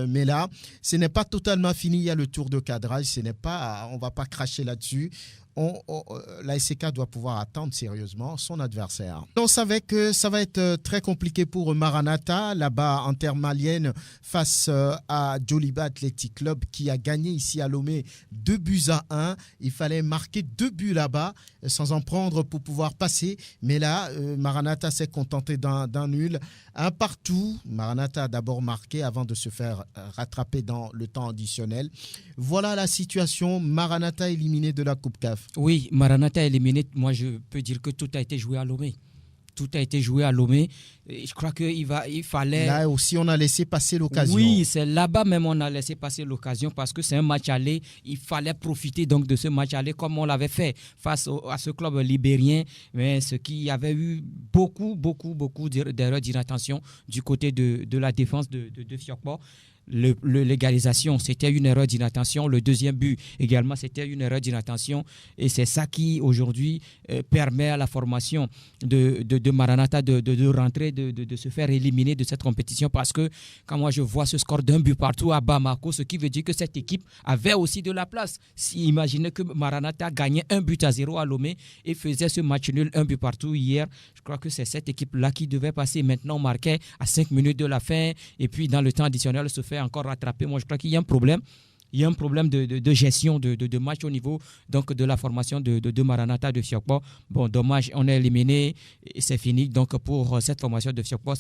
Speaker 1: mais là ce n'est pas totalement fini, il y a le tour de cadrage, on va pas cracher là-dessus. la SCK doit pouvoir attendre sérieusement son adversaire. On savait que ça va être très compliqué pour Maranatha, là-bas en terre malienne, face à Djoliba Athletic Club, qui a gagné ici à Lomé 2-1. Il fallait marquer 2 buts là-bas, sans en prendre pour pouvoir passer. Mais là, Maranatha s'est contenté d'un nul. Un partout. Maranatha a d'abord marqué avant de se faire rattraper dans le temps additionnel. Voilà la situation. Maranatha éliminé de la Coupe CAF.
Speaker 4: Oui, Maranatha éliminé. Moi, je peux dire que tout a été joué à Lomé. Tout a été joué à Lomé. Je crois qu'il fallait...
Speaker 1: Là aussi, on a laissé passer l'occasion.
Speaker 4: Oui, c'est là-bas même on a laissé passer l'occasion parce que c'est un match aller. Il fallait profiter donc de ce match aller comme on l'avait fait face à ce club libérien. Mais ce qui avait eu beaucoup d'erreurs d'inattention du côté de la défense de Fiokpo. L'égalisation, c'était une erreur d'inattention. Le deuxième but également, c'était une erreur d'inattention. Et c'est ça qui, aujourd'hui, permet à la formation de Maranatha de rentrer, de se faire éliminer de cette compétition. Parce que quand moi, je vois ce score d'un but partout à Bamako, ce qui veut dire que cette équipe avait aussi de la place. Imaginez que Maranatha gagnait 1-0 à Lomé et faisait ce match nul, 1 but partout hier. Je crois que c'est cette équipe-là qui devait passer. Maintenant, on marquait à 5 minutes de la fin. Et puis, dans le temps additionnel, se fait encore rattraper. Moi, je crois qu'il y a un problème. Il y a un problème de gestion de match au niveau donc, de la formation de Maranatha de Fiokpo. Bon, dommage, on est éliminé, c'est fini. Donc, pour cette formation de Fiokpo,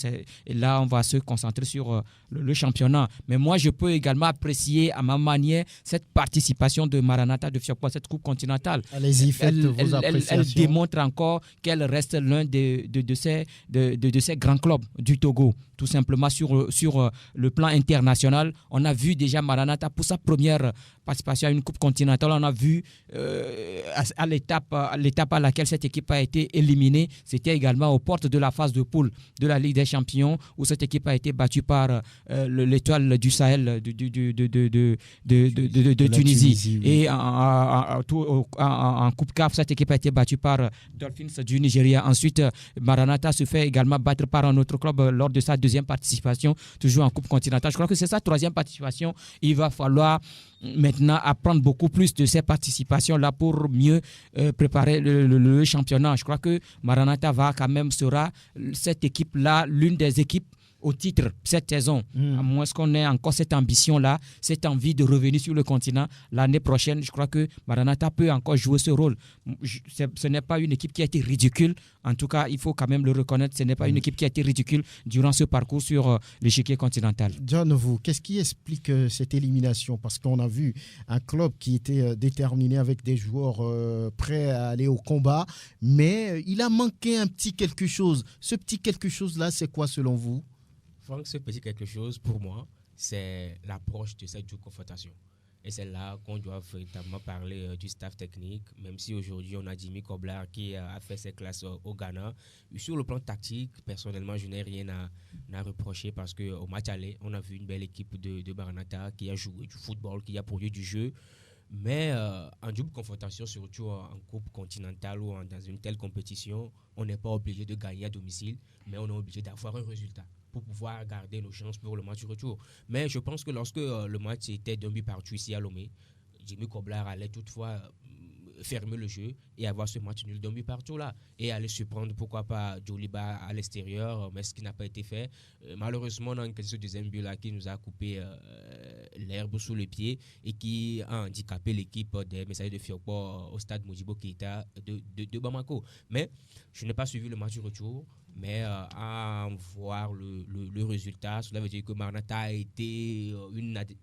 Speaker 4: là, on va se concentrer sur le championnat. Mais moi, je peux également apprécier à ma manière cette participation de Maranatha de Fiokpo, cette Coupe continentale.
Speaker 1: Allez-y, faites vos appréciations.
Speaker 4: Elle démontre encore qu'elle reste l'un de ces grands clubs du Togo. Tout simplement sur le plan international, on a vu déjà Maranatha pour sa première participation à une Coupe continentale. On a vu à l'étape à laquelle cette équipe a été éliminée. C'était également aux portes de la phase de poule de la Ligue des Champions où cette équipe a été battue par l'étoile du Sahel de Tunisie. Oui. Et en Coupe CAF, cette équipe a été battue par Dolphins du Nigeria. Ensuite, Maranatha se fait également battre par un autre club lors de sa deuxième participation, toujours en Coupe continentale. Je crois que c'est sa troisième participation. Il va falloir maintenant apprendre beaucoup plus de ces participations-là pour mieux préparer le championnat. Je crois que Maranatha sera cette équipe-là, l'une des équipes au titre cette saison, à moins qu'on ait encore cette ambition-là, cette envie de revenir sur le continent l'année prochaine. Je crois que Maranatha peut encore jouer ce rôle. Ce n'est pas une équipe qui a été ridicule. En tout cas, il faut quand même le reconnaître. Ce n'est pas une équipe qui a été ridicule durant ce parcours sur l'échiquier continental.
Speaker 1: John, vous, qu'est-ce qui explique cette élimination? Parce qu'on a vu un club qui était déterminé avec des joueurs prêts à aller au combat, mais il a manqué un petit quelque chose. Ce petit quelque chose-là, c'est quoi selon vous?
Speaker 3: Franck, ce petit quelque chose, pour moi, c'est l'approche de cette confrontation. Et c'est là qu'on doit véritablement parler du staff technique, même si aujourd'hui on a Jimmy Koblar qui a fait ses classes au Ghana. Sur le plan tactique, personnellement, je n'ai rien à reprocher parce qu'au match aller, on a vu une belle équipe de Maranatha qui a joué du football, qui a produit du jeu. Mais en double confrontation, surtout en Coupe continentale ou dans une telle compétition, on n'est pas obligé de gagner à domicile, mais on est obligé d'avoir un résultat pour pouvoir garder nos chances pour le match du retour. Mais je pense que lorsque le match était d'un but partout ici à Lomé, Jimmy Koblar allait toutefois fermer le jeu et avoir ce match nul d'un but partout là et aller surprendre pourquoi pas Djoliba à l'extérieur, mais ce qui n'a pas été fait. Malheureusement, on a ce deuxième but là qui nous a coupé l'herbe sous les pieds et qui a handicapé l'équipe des Messagers de Fiokpo au stade Modibo Keita de Bamako. Mais je n'ai pas suivi le match du retour. Mais à voir le résultat, cela veut dire que Maranatha a été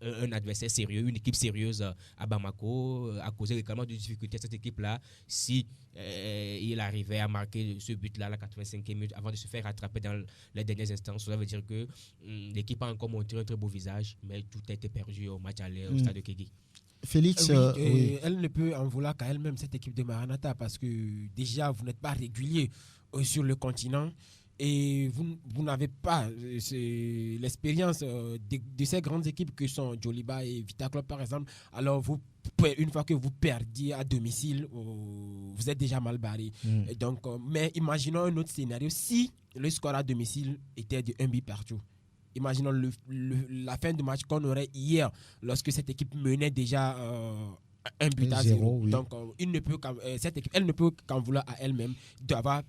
Speaker 3: un adversaire sérieux, une équipe sérieuse à Bamako, a causé également de difficultés à cette équipe-là. Si il arrivait à marquer ce but-là à la 85e minute avant de se faire rattraper dans les derniers instants, cela veut dire que l'équipe a encore montré un très beau visage, mais tout a été perdu au match aller au stade de Kégué.
Speaker 1: Félix,
Speaker 2: oui. Elle ne peut en vouloir qu'à elle-même, cette équipe de Maranatha, parce que déjà, vous n'êtes pas régulier sur le continent et vous n'avez pas l'expérience de ces grandes équipes que sont Djoliba et Vita Club, par exemple. Alors, une fois que vous perdiez à domicile, vous êtes déjà mal barré. Donc, mais imaginons un autre scénario si le score à domicile était de 1 but partout. Imaginons la fin du match qu'on aurait hier, lorsque cette équipe menait déjà un but à
Speaker 1: 0,
Speaker 2: 0.
Speaker 1: oui.
Speaker 2: Donc, cette équipe, elle ne peut qu'en vouloir à elle-même d'avoir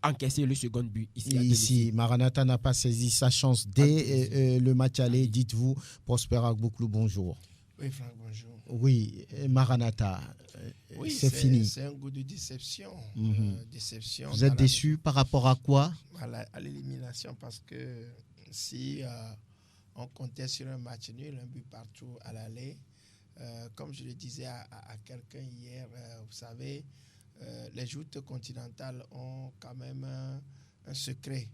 Speaker 2: encaissé le second but ici.
Speaker 1: Ici, Maranatha n'a pas saisi sa chance dès le match aller. Dites-vous, Prosper Agboklou, bonjour.
Speaker 8: Oui, Franck, bonjour.
Speaker 1: Oui, Maranatha,
Speaker 8: Oui,
Speaker 1: c'est fini.
Speaker 8: C'est un goût de déception. Déception.
Speaker 1: Vous êtes déçu par rapport à quoi?
Speaker 8: À l'élimination, parce que si on comptait sur un match nul, un but partout à l'aller, comme je le disais à quelqu'un hier, vous savez, les joutes continentales ont quand même un secret.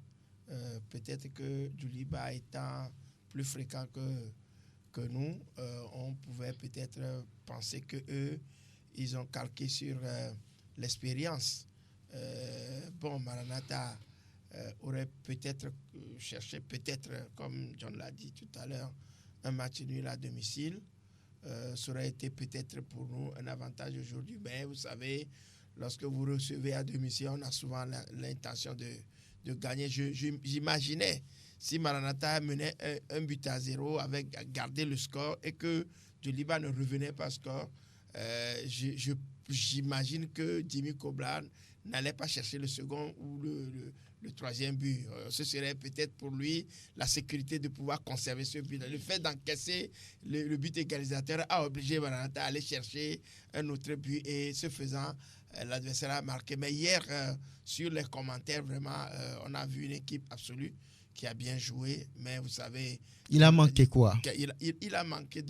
Speaker 8: Peut-être que Djoliba étant plus fréquent que nous, on pouvait peut-être penser que eux, ils ont calqué sur l'expérience. Maranatha aurait peut-être cherché, comme John l'a dit tout à l'heure, un match nul à domicile. Ça aurait été peut-être pour nous un avantage aujourd'hui. Mais vous savez, lorsque vous recevez à domicile, on a souvent l'intention de gagner. J'imaginais si Maranatha menait un but à 0 avec garder le score et que Djoliba ne revenait pas au score, j'imagine que Jimmy Koblan n'allait pas chercher le second ou le troisième but. Ce serait peut-être pour lui la sécurité de pouvoir conserver ce but. Le fait d'encaisser le but égalisateur a obligé Maranatha à aller chercher un autre but et ce faisant, l'adversaire a marqué. Mais hier, sur les commentaires, vraiment, on a vu une équipe absolue qui a bien joué, mais vous savez...
Speaker 1: Il a manqué quoi?
Speaker 8: Il a manqué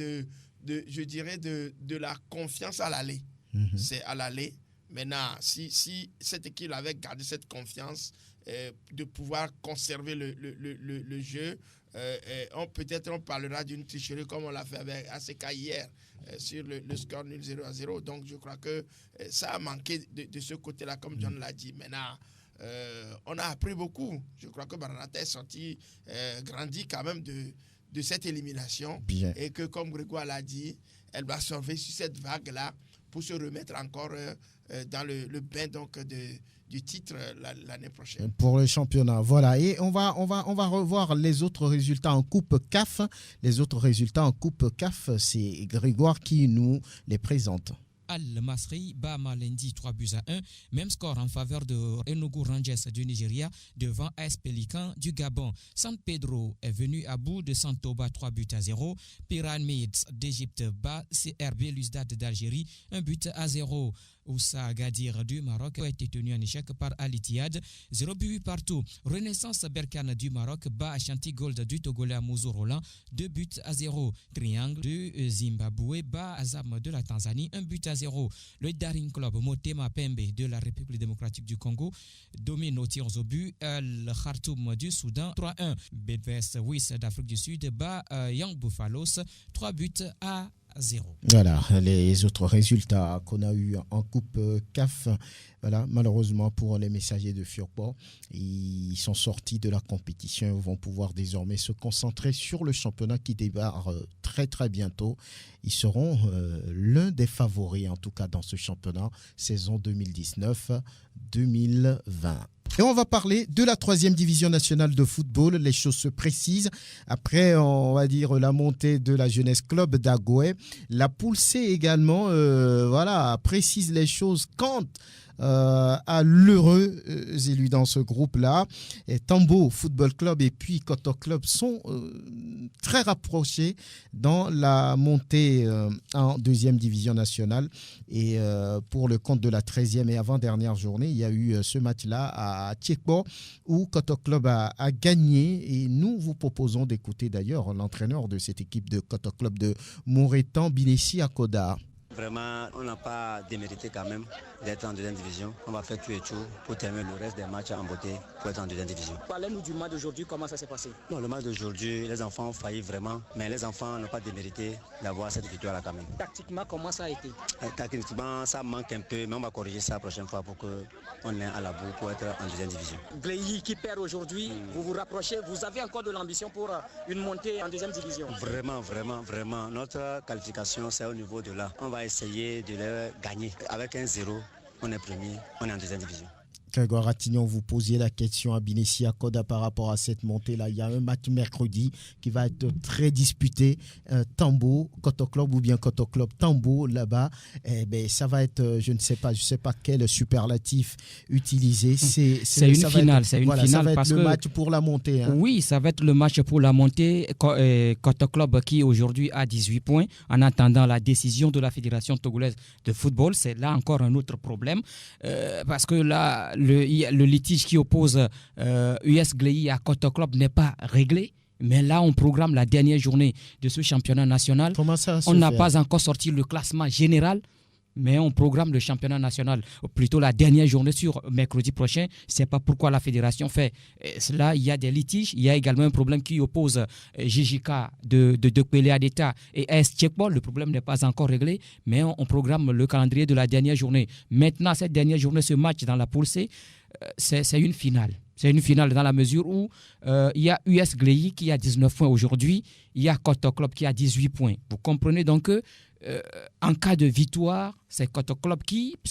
Speaker 8: je dirais, de la confiance à l'aller. C'est à l'aller. Maintenant, si cette équipe avait gardé cette confiance, de pouvoir conserver le jeu, peut-être on parlera d'une tricherie comme on l'a fait avec ACK hier, sur le score nul 0-0. Donc, je crois que ça a manqué de ce côté-là, comme John l'a dit. Maintenant, on a appris beaucoup. Je crois que Maranatha est sorti grandi quand même de cette élimination.
Speaker 1: Bien.
Speaker 8: Et que, comme Grégoire l'a dit, elle va surfer sur cette vague-là pour se remettre encore dans le bain donc, du titre l'année prochaine.
Speaker 1: Pour le championnat, voilà. Et on va revoir les autres résultats en Coupe CAF. Les autres résultats en Coupe CAF, c'est Grégoire qui nous les présente.
Speaker 4: Al-Masri bat Malindi 3-1. Même score en faveur de Enugu Rangers du Nigeria devant AS Pélican du Gabon. San Pedro est venu à bout de Santoba 3-0. Pyramids d'Égypte bat CRB Luzdad d'Algérie 1-0. Oussa Gadir du Maroc a été tenu en échec par Al Ittihad 0 but partout. Renaissance Berkane du Maroc bat Ashanti Gold du Togolais Moussou Roland 2-0. Triangle de Zimbabwe bat Azam de la Tanzanie 1-0. Le Daring Club Motema Pembe de la République démocratique du Congo domine aux tirs au but le Khartoum du Soudan 3-1. Bedvest Wiss d'Afrique du Sud bat Young Buffaloes 3-0.
Speaker 1: Voilà, les autres résultats qu'on a eu en Coupe CAF, voilà, malheureusement pour les messagers de Furbo, ils sont sortis de la compétition, ils vont pouvoir désormais se concentrer sur le championnat qui démarre très très bientôt. Ils seront l'un des favoris en tout cas dans ce championnat saison 2019-2020. Et on va parler de la 3e division nationale de football. Les choses se précisent. Après, on va dire, la montée de la Jeunesse Club d'Agoué, la poule C également précise les choses quant à l'heureux élu dans ce groupe-là. Et Tambo Football Club et puis Koto Club sont très rapprochés dans la montée en 2e division nationale. Et pour le compte de la 13e et avant-dernière journée, il y a eu ce match-là à Tchekbo où Koto Club a gagné. Et nous vous proposons d'écouter d'ailleurs l'entraîneur de cette équipe de Koto Club de Moretan, Binessi Akoda.
Speaker 9: Vraiment, on n'a pas démérité quand même d'être en 2e division. On va faire tout et tout pour terminer le reste des matchs en beauté pour être en 2e division.
Speaker 10: Parlez-nous du match d'aujourd'hui, comment ça s'est passé?
Speaker 9: Non, le match d'aujourd'hui, les enfants ont failli vraiment, mais les enfants n'ont pas démérité d'avoir cette victoire-là quand même.
Speaker 10: Tactiquement, comment ça a été?
Speaker 9: Tactiquement, ça manque un peu, mais on va corriger ça la prochaine fois pour qu'on ait à la bout pour être en 2e division.
Speaker 10: Gléhy qui perd aujourd'hui, vous vous rapprochez, vous avez encore de l'ambition pour une montée en 2e division?
Speaker 9: Vraiment. Notre qualification, c'est au niveau de là. On va essayer de les gagner. Avec 1-0, on est premier, on est en 2e division.
Speaker 1: Grégoire Ratignon, vous posiez la question à Binessi Akoda par rapport à cette montée-là. Il y a un match mercredi qui va être très disputé. Tambo, Koto Club ou bien Koto Club Tambo là-bas. Ça va être, je ne sais pas quel superlatif utiliser.
Speaker 4: C'est une finale.
Speaker 1: Ça va être le match pour la montée. Hein.
Speaker 4: Oui, ça va être le match pour la montée. Koto Club qui aujourd'hui a 18 points en attendant la décision de la Fédération togolaise de football. C'est là encore un autre problème parce que là, le litige qui oppose US Glei à Koto Club n'est pas réglé. Mais là, on programme la dernière journée de ce championnat national.
Speaker 1: Comment ça se
Speaker 4: On n'a
Speaker 1: fait?
Speaker 4: pas encore sorti le classement général, mais on programme le championnat national. Plutôt la dernière journée sur mercredi prochain. C'est pas pourquoi la fédération fait cela. Il y a des litiges. Il y a également un problème qui oppose JJK de Kwele Adeta et AS Tchekbol. Le problème n'est pas encore réglé, mais on programme le calendrier de la dernière journée. Maintenant, cette dernière journée, ce match dans la poule C, c'est une finale. C'est une finale dans la mesure où il y a US Glei qui a 19 points aujourd'hui, il y a Koto Club qui a 18 points. Vous comprenez donc que en cas de victoire, c'est Koto Club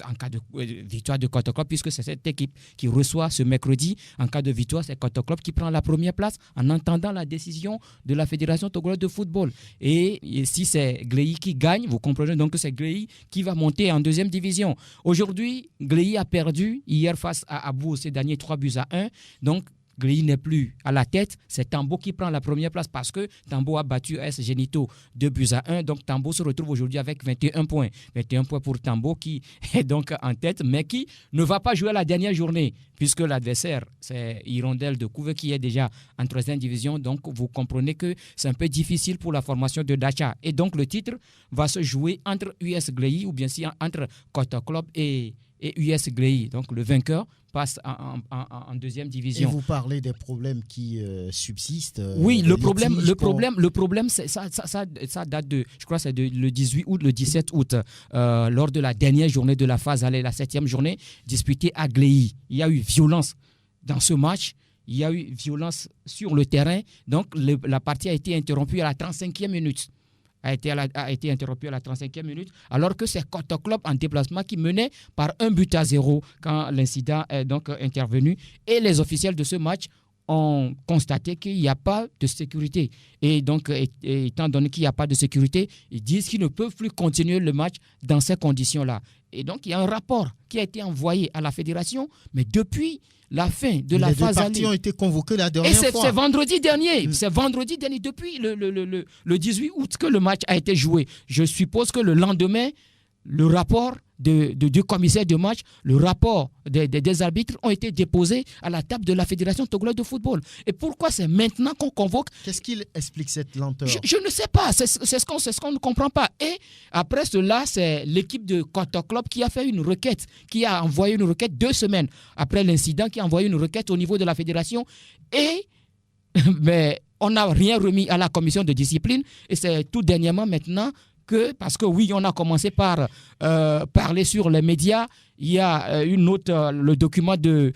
Speaker 4: en cas de victoire de Koto Club, puisque c'est cette équipe qui reçoit ce mercredi, en cas de victoire, c'est Koto Club qui prend la première place en entendant la décision de la Fédération togolaise de football. Et si c'est Glei qui gagne, vous comprenez donc que c'est Glei qui va monter en deuxième division. Aujourd'hui, Glei a perdu hier face à Abou ces derniers 3-1. Donc, Glei n'est plus à la tête, c'est Tambo qui prend la première place parce que Tambo a battu AS Genito 2-1. Donc Tambo se retrouve aujourd'hui avec 21 points. 21 points pour Tambo qui est donc en tête, mais qui ne va pas jouer la dernière journée puisque l'adversaire, c'est Hirondelle de Couve qui est déjà en 3e division. Donc vous comprenez que c'est un peu difficile pour la formation de Dacha. Et donc le titre va se jouer entre US Glei ou bien si entre Koto Club et US Glei. Donc le vainqueur passe en 2e division.
Speaker 1: Et vous parlez des problèmes qui subsistent.
Speaker 4: Oui, le problème, ça date de, je crois, c'est le 18 août, le 17 août, lors de la dernière journée de la phase aller, la 7e journée, disputée à Glei. Il y a eu violence dans ce match. Il y a eu violence sur le terrain. Donc, la partie a été interrompue à la 35e minute. A été interrompu à la 35e minute, alors que c'est Koto Club en déplacement qui menait par 1-0 quand l'incident est donc intervenu. Et les officiels de ce match ont constaté qu'il n'y a pas de sécurité. Et donc, étant donné qu'il n'y a pas de sécurité, ils disent qu'ils ne peuvent plus continuer le match dans ces conditions-là. Et donc, il y a un rapport qui a été envoyé à la fédération, mais depuis la fin de la phase aller.
Speaker 1: Les deux parties ont été convoqués la dernière fois.
Speaker 4: Et c'est vendredi dernier. C'est vendredi dernier, depuis le 18 août que le match a été joué. Je suppose que le lendemain, le rapport du commissaire de match, le rapport des arbitres ont été déposés à la table de la Fédération togolaise de football. Et pourquoi c'est maintenant qu'on convoque?
Speaker 1: Qu'est-ce qu'il explique cette lenteur?
Speaker 4: Je ne sais pas. C'est ce qu'on ne comprend pas. Et après cela, c'est l'équipe de Koto Club qui a fait une requête, qui a envoyé une requête 2 semaines après l'incident, qui a envoyé une requête au niveau de la fédération. Mais on n'a rien remis à la commission de discipline. Et c'est tout dernièrement maintenant parce que oui, on a commencé par parler sur les médias. Il y a une autre, le document de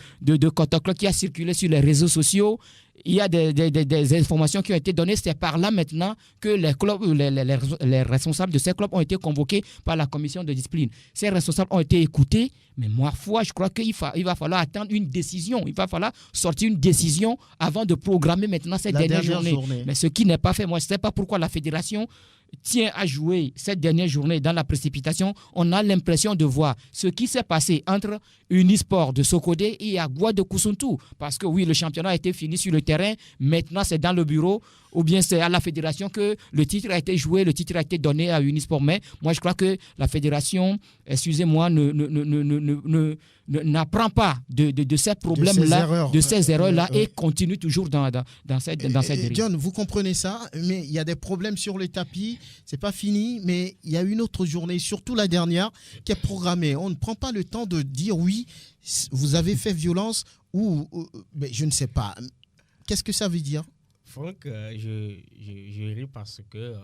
Speaker 4: Koto Club qui a circulé sur les réseaux sociaux. Il y a des informations qui ont été données. C'est par là maintenant que les responsables de ces clubs ont été convoqués par la commission de discipline. Ces responsables ont été écoutés, mais moi, je crois qu'il va falloir attendre une décision. Il va falloir sortir une décision avant de programmer maintenant cette dernière journée. Mais ce qui n'est pas fait, moi, je ne sais pas pourquoi la fédération tient à jouer cette dernière journée dans la précipitation. On a l'impression de voir ce qui s'est passé entre Unisport de Sokodé et Agua de Kusuntu. Parce que oui, le championnat a été fini sur le terrain. Maintenant, c'est dans le bureau ou bien c'est à la fédération que le titre a été joué, le titre a été donné à Unisport. Mais moi, je crois que la fédération, excusez-moi, n'apprend pas de ces problèmes-là, de ces erreurs-là et continue toujours dans cette dérive.
Speaker 1: John, vous comprenez ça, mais il y a des problèmes sur le tapis. C'est pas fini, mais il y a une autre journée, surtout la dernière, qui est programmée. On ne prend pas le temps de dire oui, vous avez fait violence ou mais je ne sais pas. Qu'est-ce que ça veut dire?
Speaker 3: Franck, je ris parce que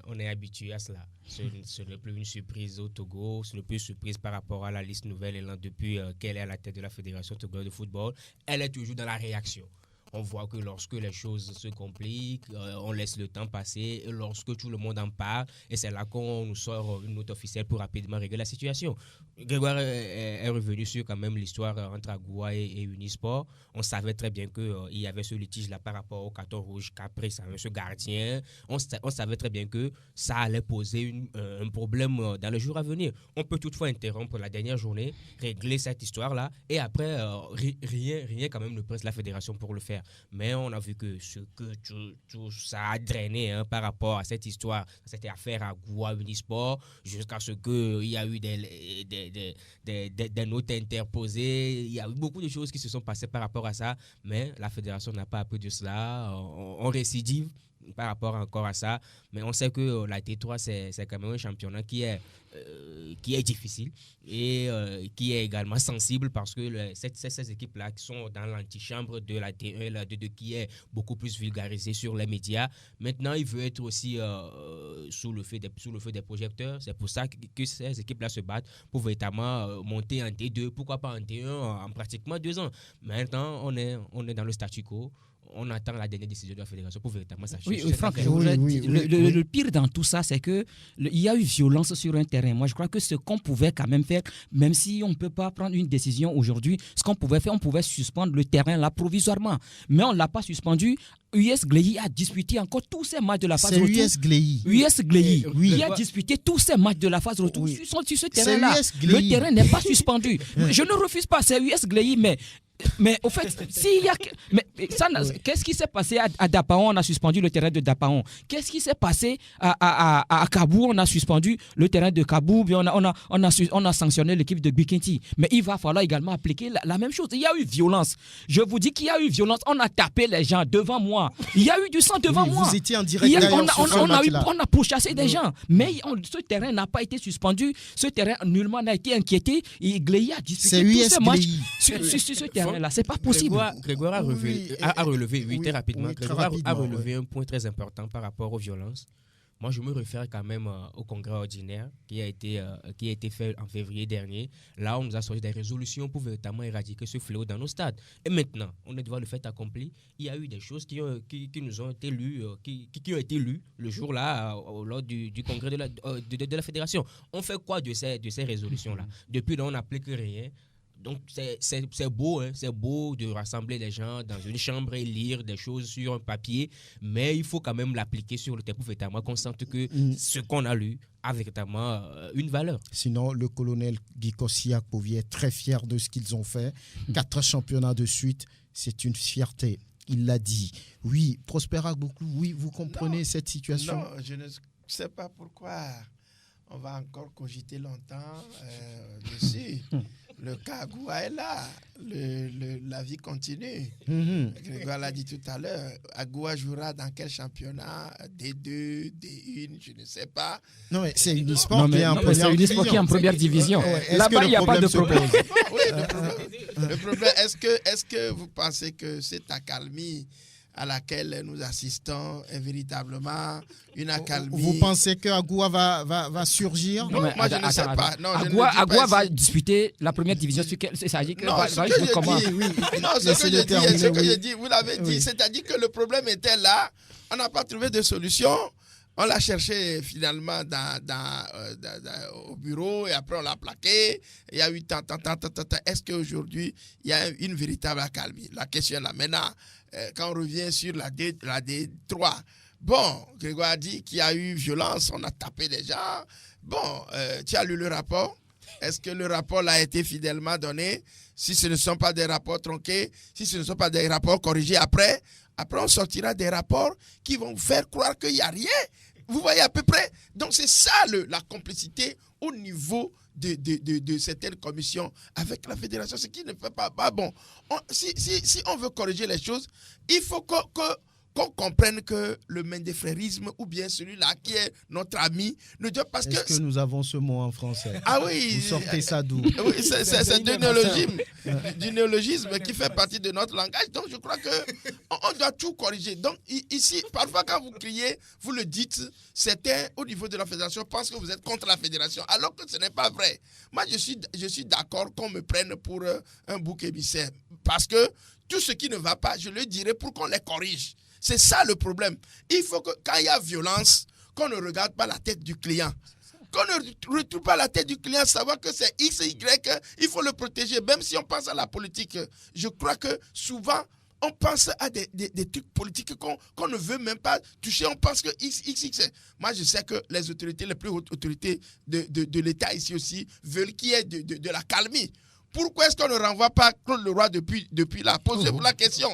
Speaker 3: on est habitué à cela. Ce n'est plus une surprise au Togo, ce n'est plus une surprise par rapport à la liste nouvelle. Et là, depuis qu'elle est à la tête de la Fédération togolaise de football, elle est toujours dans la réaction. On voit que lorsque les choses se compliquent, on laisse le temps passer. Et lorsque tout le monde en parle, et c'est là qu'on nous sort une note officielle pour rapidement régler la situation. Grégoire est revenu sur quand même l'histoire entre Agoua et Unisport. On savait très bien qu'il y avait ce litige-là par rapport au carton rouge qu'après ce gardien. On savait très bien que ça allait poser un problème dans les jours à venir. On peut toutefois interrompre la dernière journée, régler cette histoire-là, et après, rien quand même ne presse la fédération pour le faire. Mais on a vu que tout ça a drainé par rapport à cette histoire, cette affaire à Agoua Unisport, jusqu'à ce qu'il y a eu des notes interposées. Il y a eu beaucoup de choses qui se sont passées par rapport à ça, mais la fédération n'a pas appris de cela. On récidive par rapport encore à ça, mais on sait que la T3 c'est quand même un championnat qui est difficile et qui est également sensible, parce que ces équipes-là qui sont dans l'antichambre de la T1 et la T2 qui est beaucoup plus vulgarisée sur les médias. Maintenant, il veut être aussi sous le feu des projecteurs. C'est pour ça que ces équipes-là se battent pour véritablement monter en T2, pourquoi pas en T1 en pratiquement 2 ans. Maintenant, on est dans le statu quo. On attend la dernière décision de la fédération pour véritablement s'acheter.
Speaker 4: Oui, Franck, le pire dans tout ça, c'est qu'il y a eu violence sur un terrain. Moi, je crois que ce qu'on pouvait quand même faire, même si on ne peut pas prendre une décision aujourd'hui, ce qu'on pouvait faire, on pouvait suspendre le terrain là provisoirement. Mais on ne l'a pas suspendu. US Gleyi a disputé encore tous ces matchs de la phase retour.
Speaker 1: C'est US Gleyi.
Speaker 4: US Gleyi. Il a disputé tous ces matchs de la phase retour sur ce terrain-là. Le terrain n'est pas suspendu. Je ne refuse pas, c'est US Gleyi, mais au fait, qu'est-ce qui s'est passé à Dapaon? On a suspendu le terrain de Dapaon. Qu'est-ce qui s'est passé à Kabou? On a suspendu le terrain de Kabou. On a sanctionné l'équipe de Bikinti. Mais il va falloir également appliquer la même chose. Il y a eu violence. Je vous dis qu'il y a eu violence. On a tapé les gens devant moi. Il y a eu du sang devant moi.
Speaker 1: Vous étiez en direct
Speaker 4: on a pourchassé des gens. Mais ce terrain n'a pas été suspendu. Ce terrain nullement n'a été inquiété. Et Gleyi a disputé tous ces matchs sur ce terrain. Là, c'est pas possible.
Speaker 3: Grégoire a relevé, très rapidement. Grégoire a relevé un point très important par rapport aux violences. Moi, je me réfère quand même au congrès ordinaire qui a été fait en février dernier. Là, on nous a sorti des résolutions pour véritablement éradiquer ce fléau dans nos stades. Et maintenant, on est devant le fait accompli. Il y a eu des choses qui nous ont été lues, qui ont été lues le jour-là, lors du congrès de la fédération. On fait quoi de ces résolutions-là? Depuis là, on n'applique rien. Donc, c'est beau, c'est beau de rassembler les gens dans une chambre et lire des choses sur un papier, mais il faut quand même l'appliquer sur le terrain pour véritablement qu'on sente que ce qu'on a lu a véritablement une valeur.
Speaker 1: Sinon, le colonel Guy Kossiak-Povie est très fier de ce qu'ils ont fait. 4 championnats de suite, c'est une fierté. Il l'a dit. Oui, Prosper Agbouklou, oui, vous comprenez cette situation?
Speaker 8: Non, je ne sais pas pourquoi on va encore cogiter longtemps dessus. Le cas Agoua est là, la vie continue. Grégoire l'a dit tout à l'heure, Agoua jouera dans quel championnat? D2, D1, je ne sais pas.
Speaker 1: Non, mais c'est Unisport qui est en première division.
Speaker 4: Là-bas, il n'y a pas de problème.
Speaker 8: Le problème, est-ce que vous pensez que cette accalmie à laquelle nous assistons est véritablement une accalmie?
Speaker 1: Vous pensez que Agoua va surgir?
Speaker 8: Non, moi, je ne sais pas.
Speaker 4: Agoua va disputer la première division. C'est-à-dire que
Speaker 8: ce que je dis, vous l'avez dit. C'est-à-dire que le problème était là. On n'a pas trouvé de solution. On l'a cherché finalement au bureau et après on l'a plaqué. Il y a eu tant. Est-ce qu'aujourd'hui, il y a une véritable accalmie? La question est là. Maintenant, quand on revient sur la D3, bon, Grégoire a dit qu'il y a eu violence, on a tapé des gens. Bon, tu as lu le rapport? Est-ce que le rapport a été fidèlement donné? Si ce ne sont pas des rapports tronqués, si ce ne sont pas des rapports corrigés après on sortira des rapports qui vont vous faire croire qu'il n'y a rien. Vous voyez à peu près? Donc c'est ça la complicité au niveau de certaines commissions avec la fédération, ce qui ne fait pas bon. Si on veut corriger les choses, il faut qu'on comprenne que le mendefrérisme ou bien celui-là qui est notre ami ne doit pas...
Speaker 1: Est-ce que nous avons ce mot en français?
Speaker 8: Ah oui.
Speaker 1: Vous sortez ça d'où?
Speaker 8: Oui, c'est du néologisme qui fait partie de notre langage. Donc je crois qu'on doit tout corriger. Donc ici, parfois quand vous criez, vous le dites, certains au niveau de la fédération pensent que vous êtes contre la fédération, alors que ce n'est pas vrai. Moi je suis d'accord qu'on me prenne pour un bouc émissaire. Parce que tout ce qui ne va pas, je le dirai pour qu'on les corrige. C'est ça le problème. Il faut que quand il y a violence, qu'on ne regarde pas la tête du client. Qu'on ne retrouve pas la tête du client, savoir que c'est X et Y, il faut le protéger. Même si on pense à la politique, je crois que souvent, on pense à des trucs politiques qu'on ne veut même pas toucher. On pense que X. Moi, je sais que les autorités, les plus hautes autorités de l'État ici aussi, veulent qu'il y ait de la calmie. Pourquoi est-ce qu'on ne renvoie pas Claude Leroy depuis là? Posez-vous la question.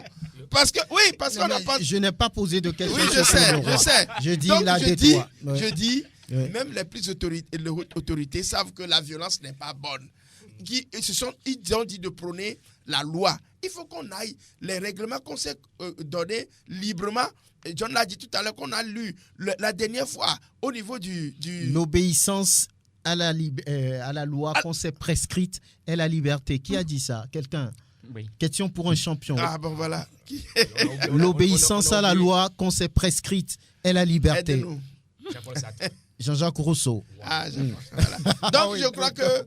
Speaker 8: Parce qu'on n'a pas...
Speaker 1: Je n'ai pas posé de question.
Speaker 8: Oui, je sais.
Speaker 1: Je dis
Speaker 8: donc,
Speaker 1: là
Speaker 8: je dis, même les plus autorités savent que la violence n'est pas bonne. Ils ont dit de prôner la loi. Il faut qu'on aille les règlements qu'on s'est donnés librement. Et John l'a dit tout à l'heure qu'on a lu la dernière fois au niveau du...
Speaker 1: L'obéissance à la loi qu'on s'est prescrite est la liberté. Qui a dit ça? Quelqu'un?
Speaker 4: Oui.
Speaker 1: Question pour un champion.
Speaker 8: Ah bon, voilà.
Speaker 1: L'obéissance à la loi qu'on s'est prescrite est la liberté.
Speaker 8: Aide-nous.
Speaker 1: Jean-Jacques Rousseau.
Speaker 8: Ah, voilà. Donc, je crois que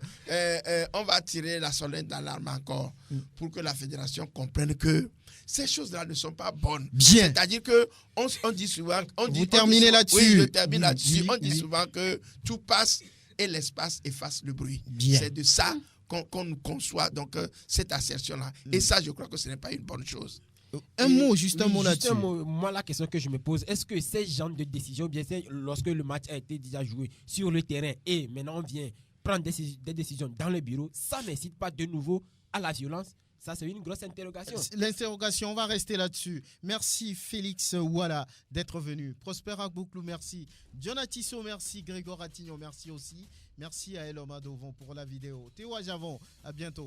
Speaker 8: on va tirer la sonnette d'alarme encore pour que la fédération comprenne que ces choses-là ne sont pas bonnes.
Speaker 1: Bien.
Speaker 8: C'est-à-dire que on dit souvent...
Speaker 1: Vous terminez là-dessus.
Speaker 8: Oui, je termine là-dessus.
Speaker 1: Oui,
Speaker 8: on dit souvent que tout passe et l'espace efface le bruit.
Speaker 1: Bien.
Speaker 8: C'est de ça qu'on nous conçoit donc cette assertion-là. Et ça, je crois que ce n'est pas une bonne chose.
Speaker 1: Un mot là-dessus.
Speaker 2: Moi, la question que je me pose, est-ce que ces genres de décisions, bien sûr, lorsque le match a été déjà joué sur le terrain et maintenant on vient prendre des décisions dans le bureau, ça n'incite pas de nouveau à la violence? Ça, c'est une grosse interrogation.
Speaker 1: L'interrogation, on va rester là-dessus. Merci Félix Ouala d'être venu. Prosper Agbouklou, merci. Jonathan Tissot, merci. Grégoire Attignon, merci aussi. Merci à Eloma Dovon pour la vidéo. Théo Javon, à bientôt.